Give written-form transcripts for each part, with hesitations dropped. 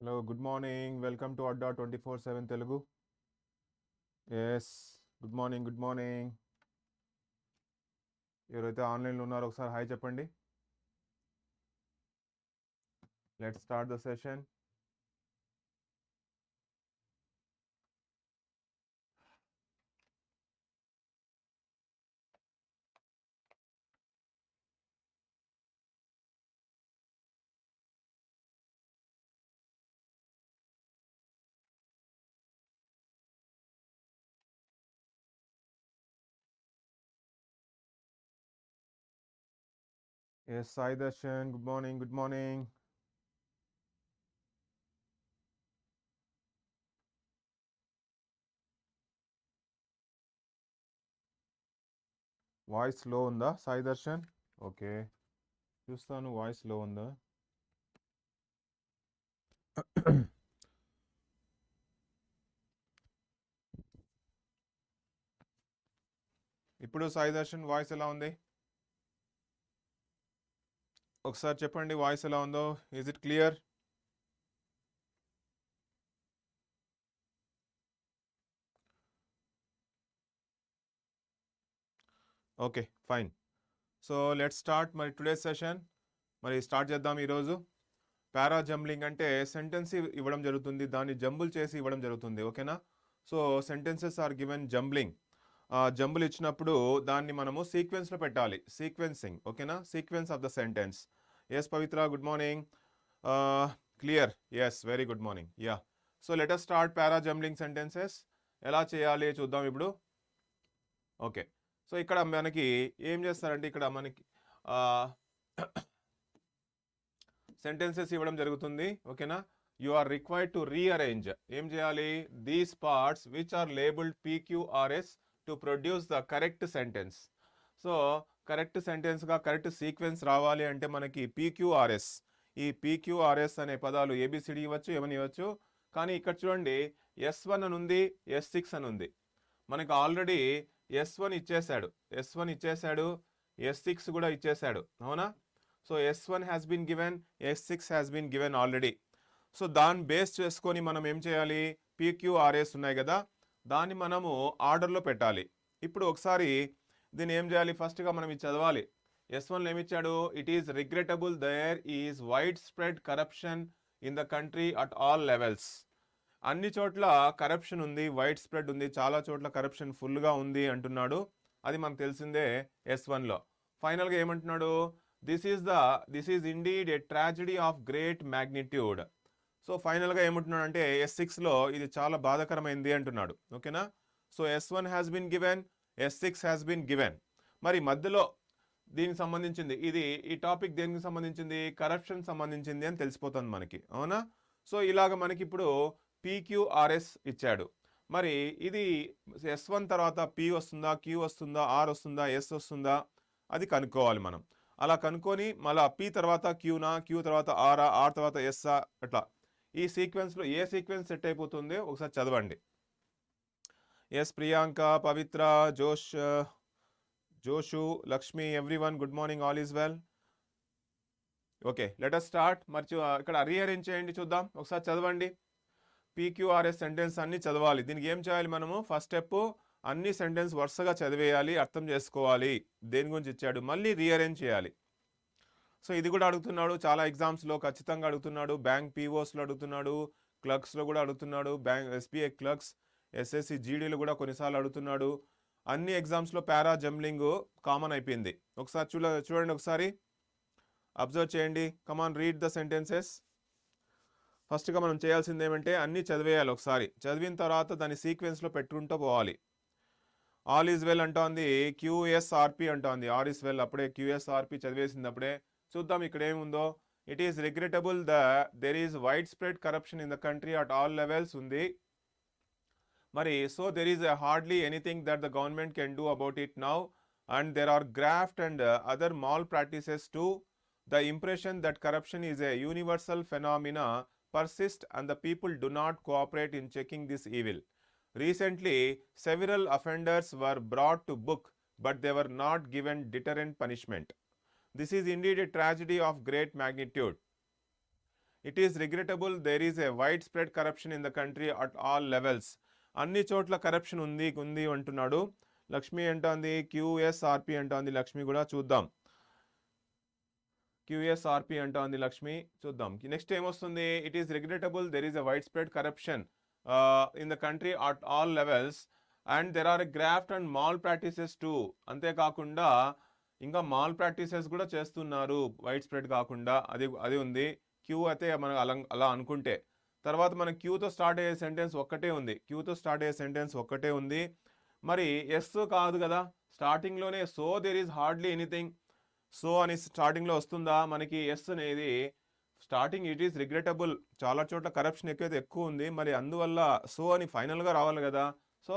Hello, good morning. Welcome to Adda247 Telugu. Yes, good morning, good morning. ఎవరైతే ఆన్లైన్లో ఉన్నారో ఒకసారి హాయ్ చెప్పండి. Let's start the session. Yes, Sai Darshan, good morning, good morning. Voice లో ఉందా Sai Darshan? Okay, చూస్తాను voice లో ఉందా. ఇప్పుడు సాయి దర్శన్ వాయిస్ ఎలా ఉంది? ఒకసారి చెప్పండి వాయిస్ ఎలా ఉందో. Is it clear? Okay, fine. So let's start మరి టుడే సెషన్. మరి స్టార్ట్ చేద్దాం ఈరోజు. పారాజంబ్లింగ్ అంటే సెంటెన్స్ ఇవ్వడం జరుగుతుంది, దాన్ని జంబుల్ చేసి ఇవ్వడం జరుగుతుంది. ఓకేనా? So sentences are given jumbling. Jumble ఇచ్చినప్పుడు దాన్ని మనము సీక్వెన్స్లో పెట్టాలి, సీక్వెన్సింగ్. ఓకేనా? Sequence of the sentence. Yes Pavitra, good morning. Clear? Yes, very good morning. Yeah, so let us start parajumbling sentences. ఎలా చేయాలి చూద్దాం ఇప్పుడు. ఓకే, సో ఇక్కడ మనకి ఏం చేస్తారంటే ఇక్కడ మనకి సెంటెన్సెస్ ఇవ్వడం జరుగుతుంది. ఓకేనా? You are required to rearrange. ఏం చేయాలి? These parts which are labelled PQRS to produce the correct sentence. So correct సెంటెన్స్గా కరెక్ట్ సీక్వెన్స్ రావాలి అంటే మనకి PQRS, ఈ PQRS అనే పదాలు ABCD ఇవ్వచ్చు, ఏమని ఇవ్వచ్చు. కానీ ఇక్కడ చూడండి, S1 అని ఉంది, S6 అని ఉంది. మనకి ఆల్రెడీ S1 ఇచ్చేసాడు, S6 కూడా ఇచ్చేసాడు. అవునా? So S1 has been given, S6 has been given already. So దాన్ని బేస్ చేసుకొని మనం ఏం చేయాలి? PQRS ఉన్నాయి కదా, దాన్ని మనము ఆర్డర్లో పెట్టాలి. ఇప్పుడు ఒకసారి దీన్ని ఏం చేయాలి? ఫస్ట్గా మనం ఇది చదవాలి. S1లో ఏమిచ్చాడు? It is regrettable there is wide spread corruption in the country at all levels. అన్ని చోట్ల కరప్షన్ ఉంది, వైడ్ స్ప్రెడ్ ఉంది, చాలా చోట్ల కరప్షన్ ఫుల్గా ఉంది అంటున్నాడు. అది మనకు తెలిసిందే S1లో. ఫైనల్గా ఏమంటున్నాడు? This is indeed a tragedy of great magnitude. So ఫైనల్గా ఏమంటున్నాడు అంటే S6లో ఇది చాలా బాధాకరమైంది అంటున్నాడు. ఓకేనా? So S1 has been given, S6 has been given. మరి మధ్యలో దీనికి సంబంధించింది ఈ టాపిక్ దేనికి సంబంధించింది? కరప్షన్ సంబంధించింది అని తెలిసిపోతుంది మనకి. అవునా? సో ఇలాగ మనకి ఇప్పుడు PQRS ఇచ్చాడు. మరి ఇది S1 తర్వాత P వస్తుందా, Q వస్తుందా, R వస్తుందా, S వస్తుందా, అది కనుక్కోవాలి మనం. అలా కనుక్కొని మళ్ళీ P తర్వాత Qనా, Q తర్వాత ఆరా, ఆర్ తర్వాత ఎస్ఆ, అట్లా ఈ సీక్వెన్స్లో ఏ సీక్వెన్స్ సెట్ అయిపోతుందో ఒకసారి చదవండి. Yes Priyanka, Pavitra, Joshu, Lakshmi, everyone good morning, all is well. Okay, let us start. మరి ఇక్కడ రీఅరేంజ్ చేయండి, చూద్దాం. ఒకసారి చదవండి. PQRS సెంటెన్స్ అన్ని చదవాలి. దీనికి ఏం చేయాలి మనము? ఫస్ట్ స్టెప్, అన్ని సెంటెన్స్ వరుసగా చదివేయాలి, అర్థం చేసుకోవాలి దేని గురించి ఇచ్చాడు, మళ్ళీ రీఅరేంజ్ చేయాలి. సో ఇది కూడా అడుగుతున్నాడు, చాలా ఎగ్జామ్స్లో ఖచ్చితంగా అడుగుతున్నాడు. బ్యాంక్ POస్లో అడుగుతున్నాడు, క్లర్క్స్లో కూడా అడుగుతున్నాడు, బ్యాంక్ SBI క్లర్క్స్, SSC GDలో కూడా కొన్నిసార్లు అడుగుతున్నాడు. అన్ని ఎగ్జామ్స్లో పారా జంబ్లింగ్ కామన్ అయిపోయింది. ఒకసారి చూడండి, ఒకసారి అబ్జర్వ్ చేయండి. కమాన్, రీడ్ ద సెంటెన్సెస్. ఫస్ట్గా మనం చేయాల్సింది ఏమంటే అన్నీ చదివేయాలి. ఒకసారి చదివిన తర్వాత దాన్ని సీక్వెన్స్లో పెట్టుకుంటూ పోవాలి. ఆల్ ఈజ్ వెల్ అంటోంది, QSRP అంటోంది. ఆల్ ఈజ్ వెల్, అప్పుడే QSRP చదివేసింది అప్పుడే. చూద్దాం ఇక్కడ ఏముందో. It is regrettable there is wide spread corruption in the country at all levels ఉంది. మరి so there is hardly anything that the government can do about it now and there are graft and other malpractices to the impression that corruption is a universal phenomena persist and the people do not cooperate in checking this evil. Recently, several offenders were brought to book, but they were not given deterrent punishment. This is indeed a tragedy of great magnitude. It is regrettable there is a wide spread corruption in the country at all levels. అన్ని చోట్ల corruption ఉంది అంటున్నాడు. లక్ష్మి అంటోంది QSRP అంటోంది లక్ష్మి కూడా చూద్దాం. QSRP అంటోంది లక్ష్మి చూద్దాం. నెక్స్ట్ ఏమొస్తుంది? It is regrettable there is a wide spread corruption in the country at all levels and there are graft and malpractices too. అంతేకాకుండా ఇంకా మాల్ ప్రాక్టీసెస్ కూడా చేస్తున్నారు వైడ్ స్ప్రెడ్ కాకుండా, అది ఉంది. క్యూ అయితే మనం అలా అనుకుంటే, తర్వాత మన క్యూతో స్టార్ట్ అయ్యే సెంటెన్స్ ఒక్కటే ఉంది, మరి ఎస్ కాదు కదా స్టార్టింగ్లోనే. So there is hardly anything, so అని స్టార్టింగ్లో వస్తుందా మనకి? ఎస్ అనేది స్టార్టింగ్ ఇట్ ఈస్ రిగ్రెటబుల్, చాలా చోట్ల కరప్షన్ ఎక్కువ ఉంది, మరి అందువల్ల సో అని ఫైనల్గా రావాలి కదా. సో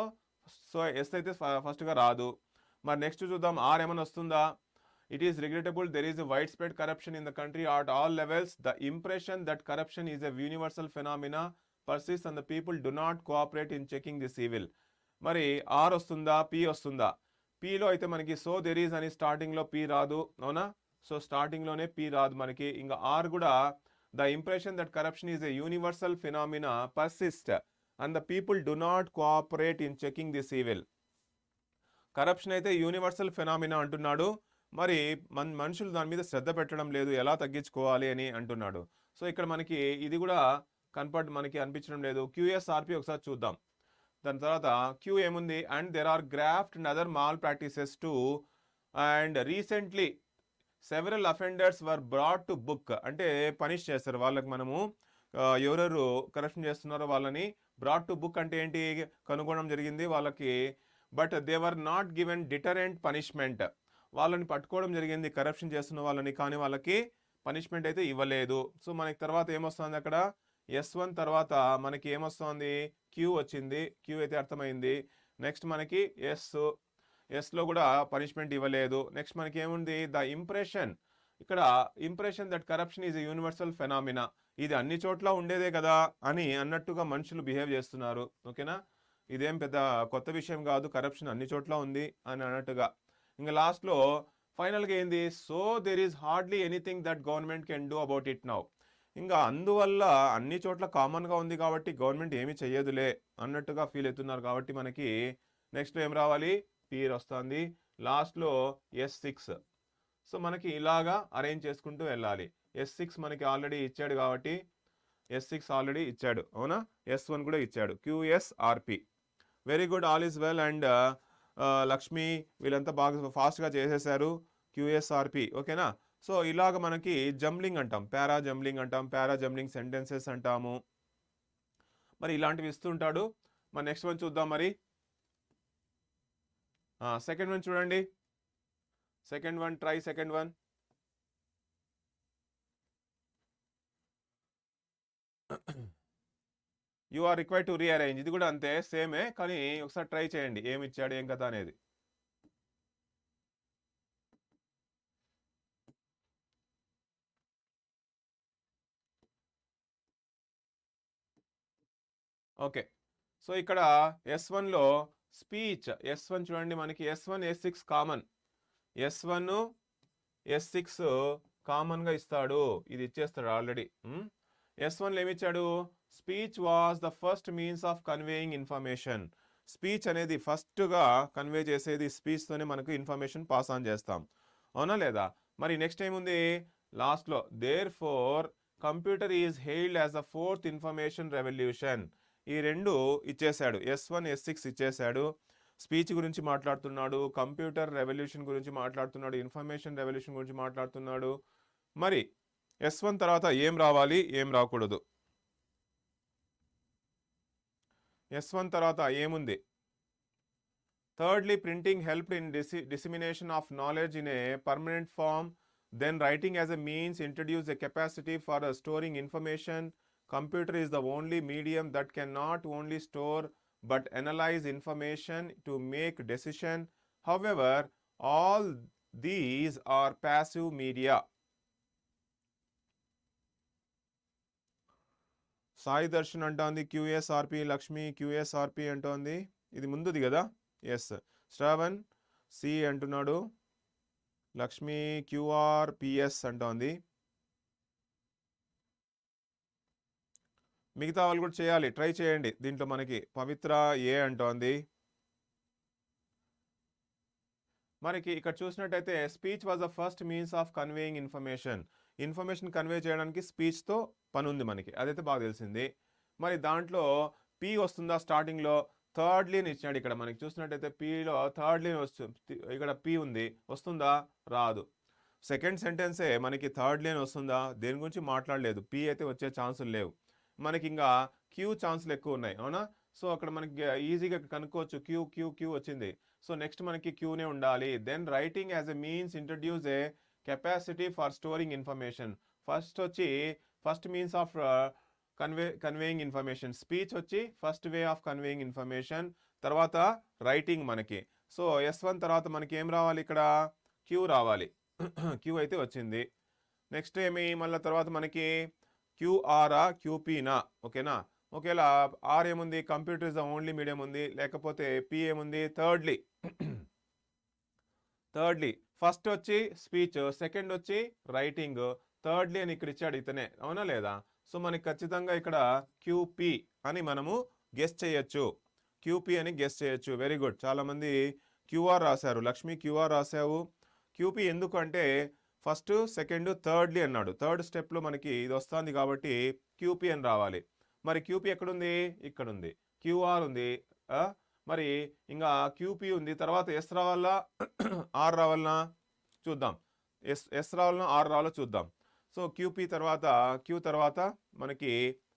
ఎస్ అయితే ఫస్ట్గా రాదు. మరి నెక్స్ట్ చూద్దాం, ఆర్ ఏమైనా వస్తుందా? It is regrettable there is a wide spread corruption in the country at all levels. The impression that corruption is a universal phenomena persist and the people do not cooperate in checking this evil. మరి R వస్తుందా, P వస్తుందా? పీలో అయితే మనకి so there is అని స్టార్టింగ్లో P రాదు, అవునా? సో స్టార్టింగ్లోనే పి రాదు మనకి. ఇంకా ఆర్ కూడా the impression that corruption is a universal phenomena persist and the people do not cooperate in checking this evil. Corruption అయితే యూనివర్సల్ ఫినామినా అంటున్నాడు, మరి మనుషులు దాని మీద శ్రద్ధ పెట్టడం లేదు, ఎలా తగ్గించుకోవాలి అని అంటున్నాడు. సో ఇక్కడ మనకి ఇది కూడా మనకి అనిపించడం లేదు. QSRP ఒకసారి చూద్దాం. దాని తర్వాత క్యూ ఏముంది? And there are graft and other malpractices too and recently several offenders were brought to book. అంటే పనిష్ చేస్తారు వాళ్ళకి, మనము ఎవరెవరు కరప్షన్ చేస్తున్నారో వాళ్ళని బ్రాట్ టు బుక్ అంటే ఏంటి? కనుగొనడం జరిగింది వాళ్ళకి. But they were not given deterrent punishment. వాళ్ళని పట్టుకోవడం జరిగింది కరప్షన్ చేస్తున్న వాళ్ళని, కానీ వాళ్ళకి పనిష్మెంట్ అయితే ఇవ్వలేదు. సో మనకి తర్వాత ఏమొస్తుంది అక్కడ? S1 తర్వాత మనకి ఏమొస్తుంది? క్యూ వచ్చింది, క్యూ అయితే అర్థమైంది. నెక్స్ట్ మనకి ఎస్లో కూడా పనిష్మెంట్ ఇవ్వలేదు. నెక్స్ట్ మనకి ఏముంది? The impression. ఇక్కడ impression that corruption is a universal phenomena, ఇది అన్ని చోట్ల ఉండేదే కదా అని అన్నట్టుగా మనుషులు బిహేవ్ చేస్తున్నారు. ఓకేనా? ఇదేం పెద్ద కొత్త విషయం కాదు, కరప్షన్ అన్ని చోట్ల ఉంది అని అన్నట్టుగా. ఇంకా లాస్ట్లో ఫైనల్గా ఏంది? So there is hardly anything that government can do about it now. ఇంకా అందువల్ల అన్ని చోట్ల కామన్గా ఉంది కాబట్టి గవర్నమెంట్ ఏమీ చెయ్యదులే అన్నట్టుగా ఫీల్ అవుతున్నారు. కాబట్టి మనకి నెక్స్ట్ ఏం రావాలి? పీర్ వస్తుంది. లాస్ట్లో S6. సో మనకి ఇలాగా అరేంజ్ చేసుకుంటూ వెళ్ళాలి. S6 మనకి ఆల్రెడీ ఇచ్చాడు కాబట్టి S6 ఆల్రెడీ ఇచ్చాడు, అవునా? S1 కూడా ఇచ్చాడు. QSRP. Very good, all is well. And Lakshmi వీళ్ళంతా బాగా ఫాస్ట్గా చేసేసారు QSRP. ఓకేనా? సో ఇలాగ మనకి జంబ్లింగ్ అంటాం, పారా జంబ్లింగ్ సెంటెన్సెస్ అంటాము. మరి ఇలాంటివి ఇస్తుంటాడు. మరి నెక్స్ట్ వన్ చూద్దాం. మరి సెకండ్ వన్ చూడండి. Try second one. You are required to rearrange. ఇది కూడా అంతే, సేమే, కానీ ఒకసారి ట్రై చేయండి ఏమి ఇచ్చాడు ఏం కదా అనేది. ఓకే, సో ఇక్కడ S1లో స్పీచ్. S1 చూడండి, మనకి S1 S6 common, S1 S6 కామన్గా ఇస్తాడు, ఇది ఇచ్చేస్తాడు ఆల్రెడీ. S1లో ఏమిచ్చాడు? Speech was the first means of conveying information. Speech అనేది ఫస్ట్గా కన్వే చేసేది, స్పీచ్తోనే మనకు ఇన్ఫర్మేషన్ పాస్ ఆన్ చేస్తాం, అవునా లేదా? మరి నెక్స్ట్ ఏముంది లాస్ట్లో? Therefore computer is hailed as the fourth information revolution. ఈ రెండు ఇచ్చేశాడు, S1 S6 ఇచ్చేశాడు. స్పీచ్ గురించి మాట్లాడుతున్నాడు, కంప్యూటర్ రెవల్యూషన్ గురించి మాట్లాడుతున్నాడు, ఇన్ఫర్మేషన్ రెవల్యూషన్ గురించి మాట్లాడుతున్నాడు. మరి S1 తర్వాత ఏం రావాలి, ఏం రాకూడదు? S1 తర్వాత ఏముంది? Thirdly printing helped in dissemination of knowledge in a permanent form. Then writing as a means introduce a capacity for storing information. Computer is the only medium that can not only store but analyze information to make decision. However, all these are passive media. Sai Darshan అంటోంది QSRP, Lakshmi QSRP అంటోంది, ఇది ముందుది కదా. Yes, Shravan C అంటున్నాడు, Lakshmi QRPS అంటోంది. మిగతా వాళ్ళు కూడా చేయాలి, ట్రై చేయండి. దీంట్లో మనకి పవిత్ర ఏ అంటోంది. మనకి ఇక్కడ చూసినట్టయితే speech was the first means of conveying information convey చేయడానికి స్పీచ్తో పని ఉంది మనకి, అదైతే బాగా తెలిసింది. మరి దాంట్లో పి వస్తుందా స్టార్టింగ్లో? థర్డ్లీ అని ఇచ్చినాడు ఇక్కడ మనకి. చూసినట్టయితే పిలో థర్డ్లీ వస్తుంది, ఇక్కడ పి ఉంది, వస్తుందా? రాదు. సెకండ్ సెంటెన్సే మనకి థర్డ్లీ అని వస్తుందా? దేని గురించి మాట్లాడలేదు, పి అయితే వచ్చే ఛాన్సులు లేవు మనకి. ఇంకా క్యూ ఛాన్సులు ఎక్కువ ఉన్నాయి, అవునా? సో అక్కడ మనకి ఈజీగా కనుక్కోవచ్చు, క్యూ క్యూ క్యూ వచ్చింది. సో నెక్స్ట్ మనకి క్యూనే ఉండాలి. Then writing as a means introduce a capacity for storing information. First వచ్చి first means of conveying information. Speech వచ్చి first way of conveying information, తర్వాత రైటింగ్ మనకి. సో S1 తర్వాత మనకి ఏం రావాలి, ఇక్కడ క్యూ రావాలి. క్యూ అయితే వచ్చింది. నెక్స్ట్ ఏమి మళ్ళీ తర్వాత మనకి క్యూఆరా క్యూపీనా, ఓకేనా? ఒకవేళ ఆర్ ఏముంది, computer is the only medium ఉంది, లేకపోతే పి ఏముంది, థర్డ్లీ. ఫస్ట్ వచ్చి స్పీచ్, సెకండ్ వచ్చి రైటింగ్, థర్డ్లీ అని ఇక్కడ ఇచ్చాడు ఇతనే, అవునా లేదా? సో మనకి ఖచ్చితంగా ఇక్కడ క్యూపీ అని మనము గెస్ చేయొచ్చు, క్యూపీ అని గెస్ చేయొచ్చు. వెరీ గుడ్, చాలామంది క్యూఆర్ రాశారు. లక్ష్మి క్యూఆర్ రాశావు. క్యూపీ ఎందుకు అంటే ఫస్ట్ సెకండ్ థర్డ్లీ అన్నాడు, థర్డ్ స్టెప్లో మనకి ఇది వస్తుంది కాబట్టి క్యూపీ అని రావాలి. మరి క్యూపీ ఎక్కడుంది, ఇక్కడ ఉంది. క్యూఆర్ ఉంది, మరి ఇంకా క్యూపీ ఉంది. తర్వాత ఎస్ రావాలా ఆర్ రావాలనా చూద్దాం, ఎస్ రావాలనా ఆర్ రావాలో చూద్దాం. సో క్యూపీ తర్వాత క్యూ తర్వాత మనకి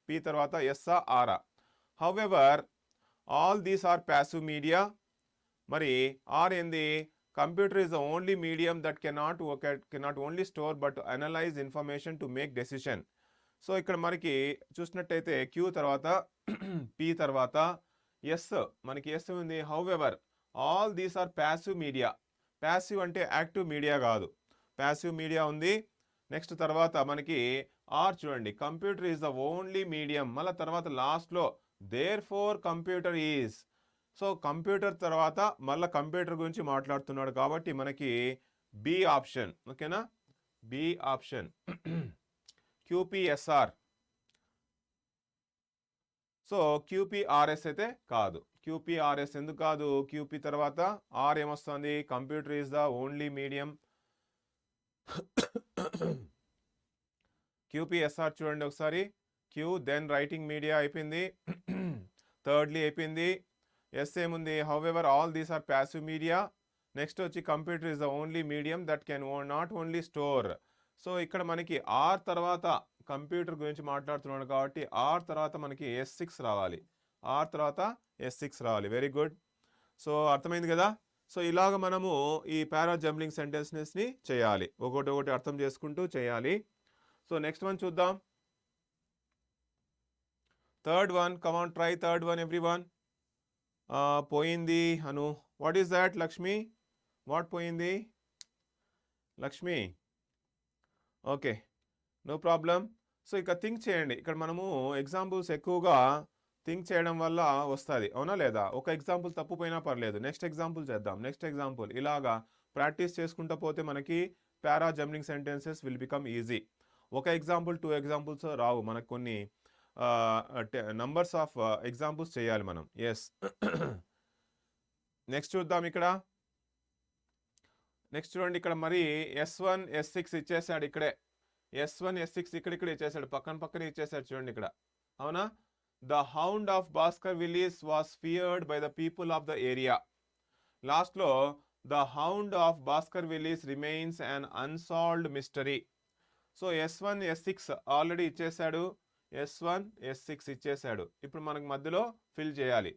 పి తర్వాత ఎస్ఆ ఆరా. However all these are passive media. మరి ఆర్ ఏంది, computer is the only medium that cannot only store but analyse information to make decision. So ఇక్కడ మనకి చూసినట్టయితే క్యూ తర్వాత పి తర్వాత ఎస్, మనకి ఎస్ ఉంది. However all these are passive media. Passive అంటే యాక్టివ్ మీడియా కాదు, ప్యాసివ్ మీడియా ఉంది. నెక్స్ట్ తర్వాత మనకి ఆర్ చూడండి, computer is the only medium. మళ్ళీ తర్వాత లాస్ట్లో therefore computer is. So computer తర్వాత మళ్ళీ కంప్యూటర్ గురించి మాట్లాడుతున్నాడు కాబట్టి మనకి బి ఆప్షన్, ఓకేనా? B option QPSR. So QPRS అయితే కాదు. క్యూపీఆర్ఎస్ ఎందుకు కాదు, క్యూపీ తర్వాత ఆర్ ఏమొస్తుంది, computer is the only medium. QPSR చూడండి ఒకసారి, క్యూ దెన్ రైటింగ్ మీడియా అయిపోయింది, థర్డ్లీ అయిపోయింది. ఎస్ ఏముంది, however all these are passive media. Next వచ్చి computer is the only medium that can not only store. So ఇక్కడ మనకి are తర్వాత computer గురించి మాట్లాడుతున్నాడు కాబట్టి ఆర్ తర్వాత మనకి S6 రావాలి, ఆర్ తర్వాత S6 రావాలి. Very good. సో అర్థమైంది కదా? సో ఇలాగ మనము ఈ పారా జంబ్లింగ్ సెంటెన్సెస్ని చేయాలి, ఒకటి అర్థం చేసుకుంటూ చేయాలి. సో నెక్స్ట్ వన్ చూద్దాం. Third one, come on try third one everyone. పోయింది Anu. What is that Lakshmi? What పోయింది Lakshmi? Okay, no problem. So ఇక థింక్ చేయండి. ఇక్కడ మనము ఎగ్జాంపుల్స్ ఎక్కువగా థింక్ చేయడం వల్ల వస్తుంది, అవునా లేదా? ఒక ఎగ్జాంపుల్ తప్పుపోయినా పర్లేదు, నెక్స్ట్ ఎగ్జాంపుల్ చేద్దాం, నెక్స్ట్ ఎగ్జాంపుల్. ఇలాగా ప్రాక్టీస్ చేసుకుంటూ పోతే మనకి para jumbling sentences will become easy. ఒక ఎగ్జాంపుల్ 2 ఎగ్జాంపుల్స్ రావు మనకు, కొన్ని నంబర్స్ ఆఫ్ ఎగ్జాంపుల్స్ చేయాలి మనం. ఎస్, నెక్స్ట్ చూద్దాం. ఇక్కడ నెక్స్ట్ చూడండి, ఇక్కడ మరి S1 S6 ఇచ్చేసాడు, ఇక్కడే S1 S6 ఇక్కడ ఇచ్చేసాడు, పక్కన ఇచ్చేసాడు చూడండి ఇక్కడ, అవునా? The hound of Baskervilles was feared by the people of the area. లాస్ట్లో the hound of Baskervilles remains an unsolved mystery. So S1 S6 already ఇచ్చేసాడు, S1 S6 ఇచ్చేసాడు. ఇప్పుడు మనకు మధ్యలో ఫిల్ చేయాలి.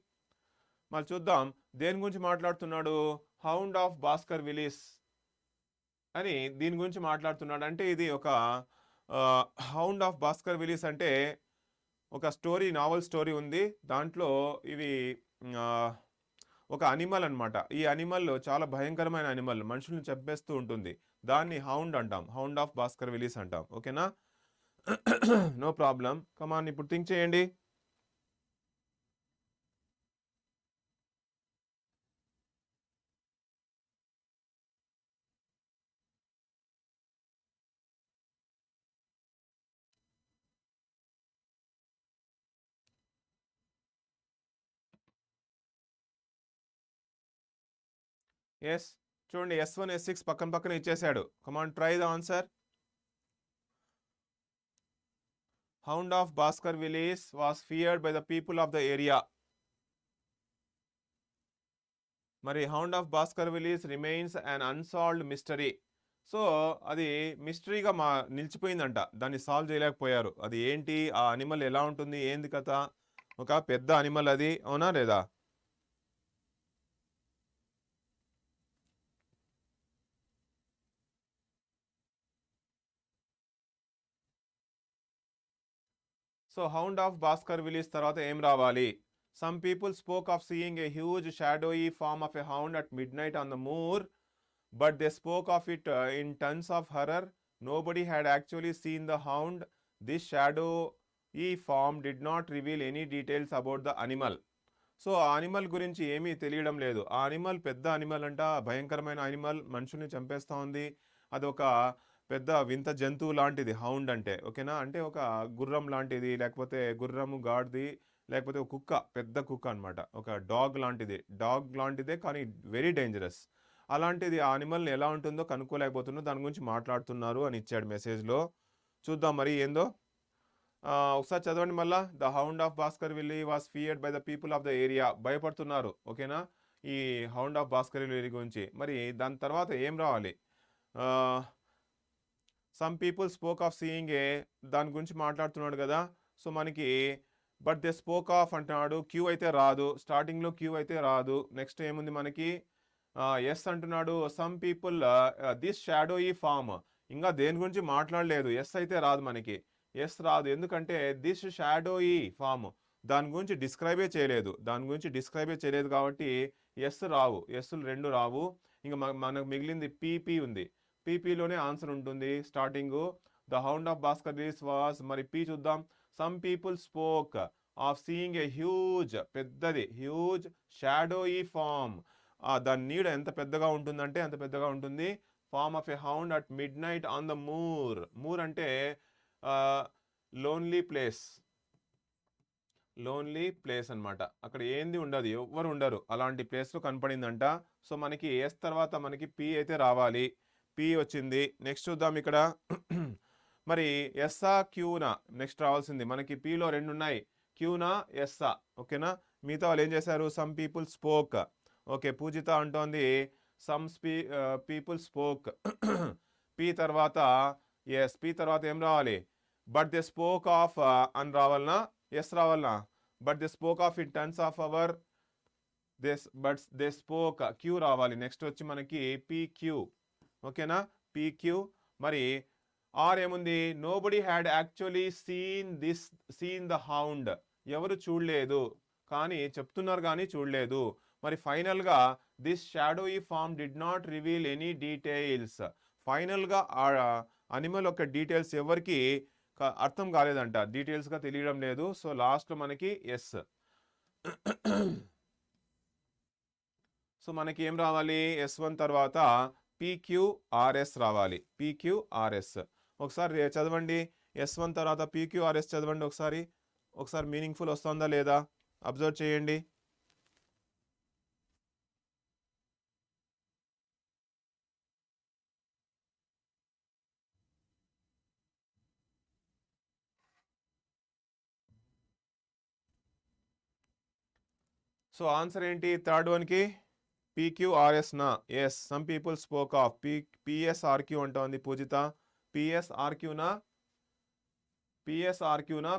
మళ్ళీ చూద్దాం దేని గురించి మాట్లాడుతున్నాడు, హౌండ్ ఆఫ్ భాస్కర్ విలీస్ అని దీని గురించి మాట్లాడుతున్నాడు. అంటే ఇది ఒక హౌండ్ ఆఫ్ భాస్కర్ విలీస్ అంటే ఒక స్టోరీ, నావల్ స్టోరీ ఉంది. దాంట్లో ఇవి ఒక అనిమల్ అనమాట. ఈ అనిమల్ చాలా భయంకరమైన అనిమల్, మనుషుల్ని చంపేస్తూ ఉంటుంది. దాన్ని హౌండ్ అంటాం, హౌండ్ ఆఫ్ భాస్కర్ విలీస్ అంటాం. ఓకేనా? No problem. కమాన్, ఇప్పుడు థింక్ చేయండి. ఎస్ చూడండి S1 S6 పక్కన పక్కన ఇచ్చేసాడు. Come on try the answer. Hound of Baskervilles was feared by the people of the area. మరి hound of Baskervilles remains an unsolved mystery. So అది మిస్టరీగా నిలిచిపోయిందంట, దాన్ని సాల్వ్ చేయలేకపోయారు. అది ఏంటి, ఆ అనిమల్ ఎలా ఉంటుంది, ఏంది కథ, ఒక పెద్ద అనిమల్ అది, అవునా లేదా? So hound of Baskervilles తర్వాత ఏం రావాలి? Some people spoke of seeing a huge shadowy form of a hound at midnight on the moor, but they spoke of it in tons of horror. Nobody had actually seen the hound. This shadowy form did not reveal any details about the animal. So ఆ animal గురించి ఏమీ తెలియడం లేదు. ఆ animal పెద్ద animal అంట, భయంకరమైన animal, మనుషుల్ని చంపేస్తూ ఉంది. అదొక పెద్ద వింత జంతువు లాంటిది హౌండ్ అంటే, ఓకేనా? అంటే ఒక గుర్రం లాంటిది, లేకపోతే గుర్రము గాడిది, లేకపోతే ఒక కుక్క, పెద్ద కుక్క అనమాట, ఒక డాగ్ లాంటిదే కానీ వెరీ డేంజరస్. అలాంటిది ఆ అనిమల్ని ఎలా ఉంటుందో కనుక్కోలేకపోతున్నారు, దాని గురించి మాట్లాడుతున్నారు అని ఇచ్చాడు మెసేజ్లో. చూద్దాం మరి ఏందో. ఒకసారి చదవండి మళ్ళా. The hound of Baskerville was feared by the people of the area. భయపడుతున్నారు, ఓకేనా, ఈ హౌండ్ ఆఫ్ భాస్కర్ విల్లీ గురించి. మరి దాని తర్వాత ఏం రావాలి? Some people spoke of seeing ఏ, దాని గురించి మాట్లాడుతున్నాడు కదా. సో మనకి బట్ దే స్పోక్ ఆఫ్ అంటున్నాడు, క్యూ అయితే రాదు, స్టార్టింగ్లో క్యూ అయితే రాదు. నెక్స్ట్ ఏముంది మనకి? ఎస్ అంటున్నాడు. సమ్ పీపుల్ దిస్ షాడో ఈ ఫామ్, ఇంకా దేని గురించి మాట్లాడలేదు, ఎస్ అయితే రాదు మనకి. ఎస్ రాదు, ఎందుకంటే దిస్ షాడో ఈ ఫామ్, దాని గురించి డిస్క్రైబే చేయలేదు కాబట్టి ఎస్ రావు, ఎస్లు రెండు రావు. ఇంకా మనకు మిగిలింది పీపీ ఉంది, పీపీలోనే ఆన్సర్ ఉంటుంది starting. The hound of Baskervilles was, మరి పీ చూద్దాం. Some people spoke of seeing a huge, పెద్దది, హ్యూజ్ షాడో ఈ ఫామ్. దాని నీడ ఎంత పెద్దగా ఉంటుందంటే అంత పెద్దగా ఉంటుంది. Form of a hound at midnight on the moor. Moor అంటే లోన్లీ ప్లేస్ అనమాట. అక్కడ ఏంది ఉండదు, ఎవ్వరు ఉండరు, అలాంటి ప్లేస్లో కనపడిందంట. సో మనకి ఎస్ తర్వాత మనకి పి అయితే రావాలి. పి వచ్చింది. నెక్స్ట్ చూద్దాం ఇక్కడ. మరి ఎస్సా క్యూనా నెక్స్ట్ రావాల్సింది మనకి. పిలో రెండు ఉన్నాయి, క్యూనా ఎస్సా, ఓకేనా. మిగతా వాళ్ళు ఏం చేశారు? Some people spoke. Okay, Pujitha అంటోంది సమ్ పీపుల్ స్పోక్. పి తర్వాత ఎస్, పి తర్వాత ఏం రావాలి? బట్ దే స్పోక్ ఆఫ్ అని రావాలనా, ఎస్ రావాలనా? But they spoke of in turns of hour, but they spoke, Q రావాలి. నెక్స్ట్ వచ్చి మనకి పీక్యూ, ఓకేనా, పీక్యూ. మరి ఆర్ ఏముంది? Nobody had actually seen the hound, ఎవరు చూడలేదు కానీ చెప్తున్నారు కానీ చూడలేదు. మరి ఫైనల్గా this shadowy form did not reveal any details. ఫైనల్గా ఆ అనిమల్ యొక్క డీటెయిల్స్ ఎవరికి అర్థం కాలేదంట, డీటెయిల్స్గా తెలియడం లేదు. సో లాస్ట్లో మనకి ఎస్. సో మనకి ఏం రావాలి? S1 తర్వాత PQRS రావాలి, PQRS. ఒకసారి చదవండి, S1 తర్వాత PQRS చదవండి ఒకసారి మీనింగ్ఫుల్ వస్తుందా లేదా అబ్జర్వ్ చేయండి. సో ఆన్సర్ ఏంటి థర్డ్ వన్కి? PQRS నా? Yes, some people spoke of. PSRQ అంటోంది పూజిత. PSRQనా,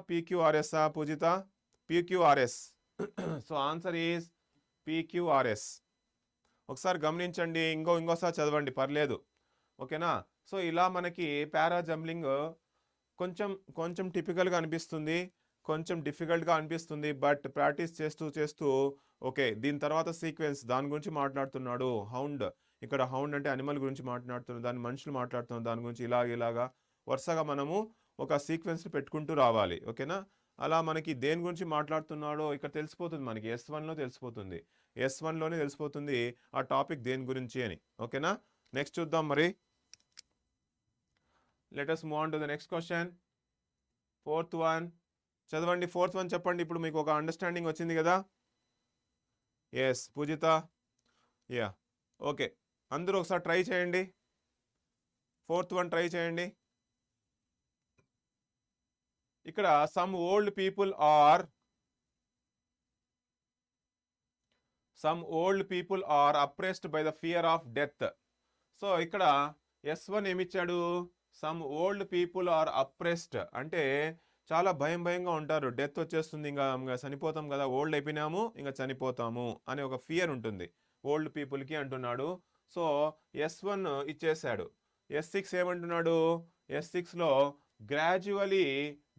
PQRS Pujitha? PQRS. So answer is PQRS. ఒకసారి గమనించండి, ఇంకోసారి చదవండి, పర్లేదు, ఓకేనా. సో ఇలా మనకి పారాజంబ్లింగ్ కొంచెం టిపికల్గా అనిపిస్తుంది, కొంచెం డిఫికల్ట్గా అనిపిస్తుంది. బట్ ప్రాక్టీస్ చేస్తూ ఓకే, దీని తర్వాత సీక్వెన్స్, దాని గురించి మాట్లాడుతున్నాడు. హౌండ్, ఇక్కడ హౌండ్ అంటే అనిమల్ గురించి మాట్లాడుతున్నాడు, దాని మనుషులు మాట్లాడుతున్నారు, దాని గురించి ఇలాగా వరుసగా మనము ఒక సీక్వెన్స్ పెట్టుకుంటూ రావాలి, ఓకేనా. అలా మనకి దేని గురించి మాట్లాడుతున్నాడో ఇక్కడ తెలిసిపోతుంది మనకి, S1లో తెలిసిపోతుంది, S1లోనే తెలిసిపోతుంది ఆ టాపిక్ దేని గురించి అని, ఓకేనా. నెక్స్ట్ చూద్దాం మరి. Let us move on to the next question. Fourth one చదవండి, ఫోర్త్ వన్ చెప్పండి. ఇప్పుడు మీకు ఒక అండర్స్టాండింగ్ వచ్చింది కదా. ఎస్ పూజిత, యా. ఓకే, అందరూ ఒకసారి ట్రై చేయండి. 4th వన్ ట్రై చేయండి. ఇక్కడ some old people are oppressed by the fear of death. So ఇక్కడ S1 ఏమిచ్చాడు? Some old people are oppressed అంటే చాలా భయంగా ఉంటారు. డెత్ వచ్చేస్తుంది, ఇంకా చనిపోతాం కదా, ఓల్డ్ అయిపోయినాము, ఇంకా చనిపోతాము అనే ఒక ఫియర్ ఉంటుంది ఓల్డ్ పీపుల్కి అంటున్నాడు. సో S1 ఇచ్చేసాడు. S6 ఏమంటున్నాడు? S6లో gradually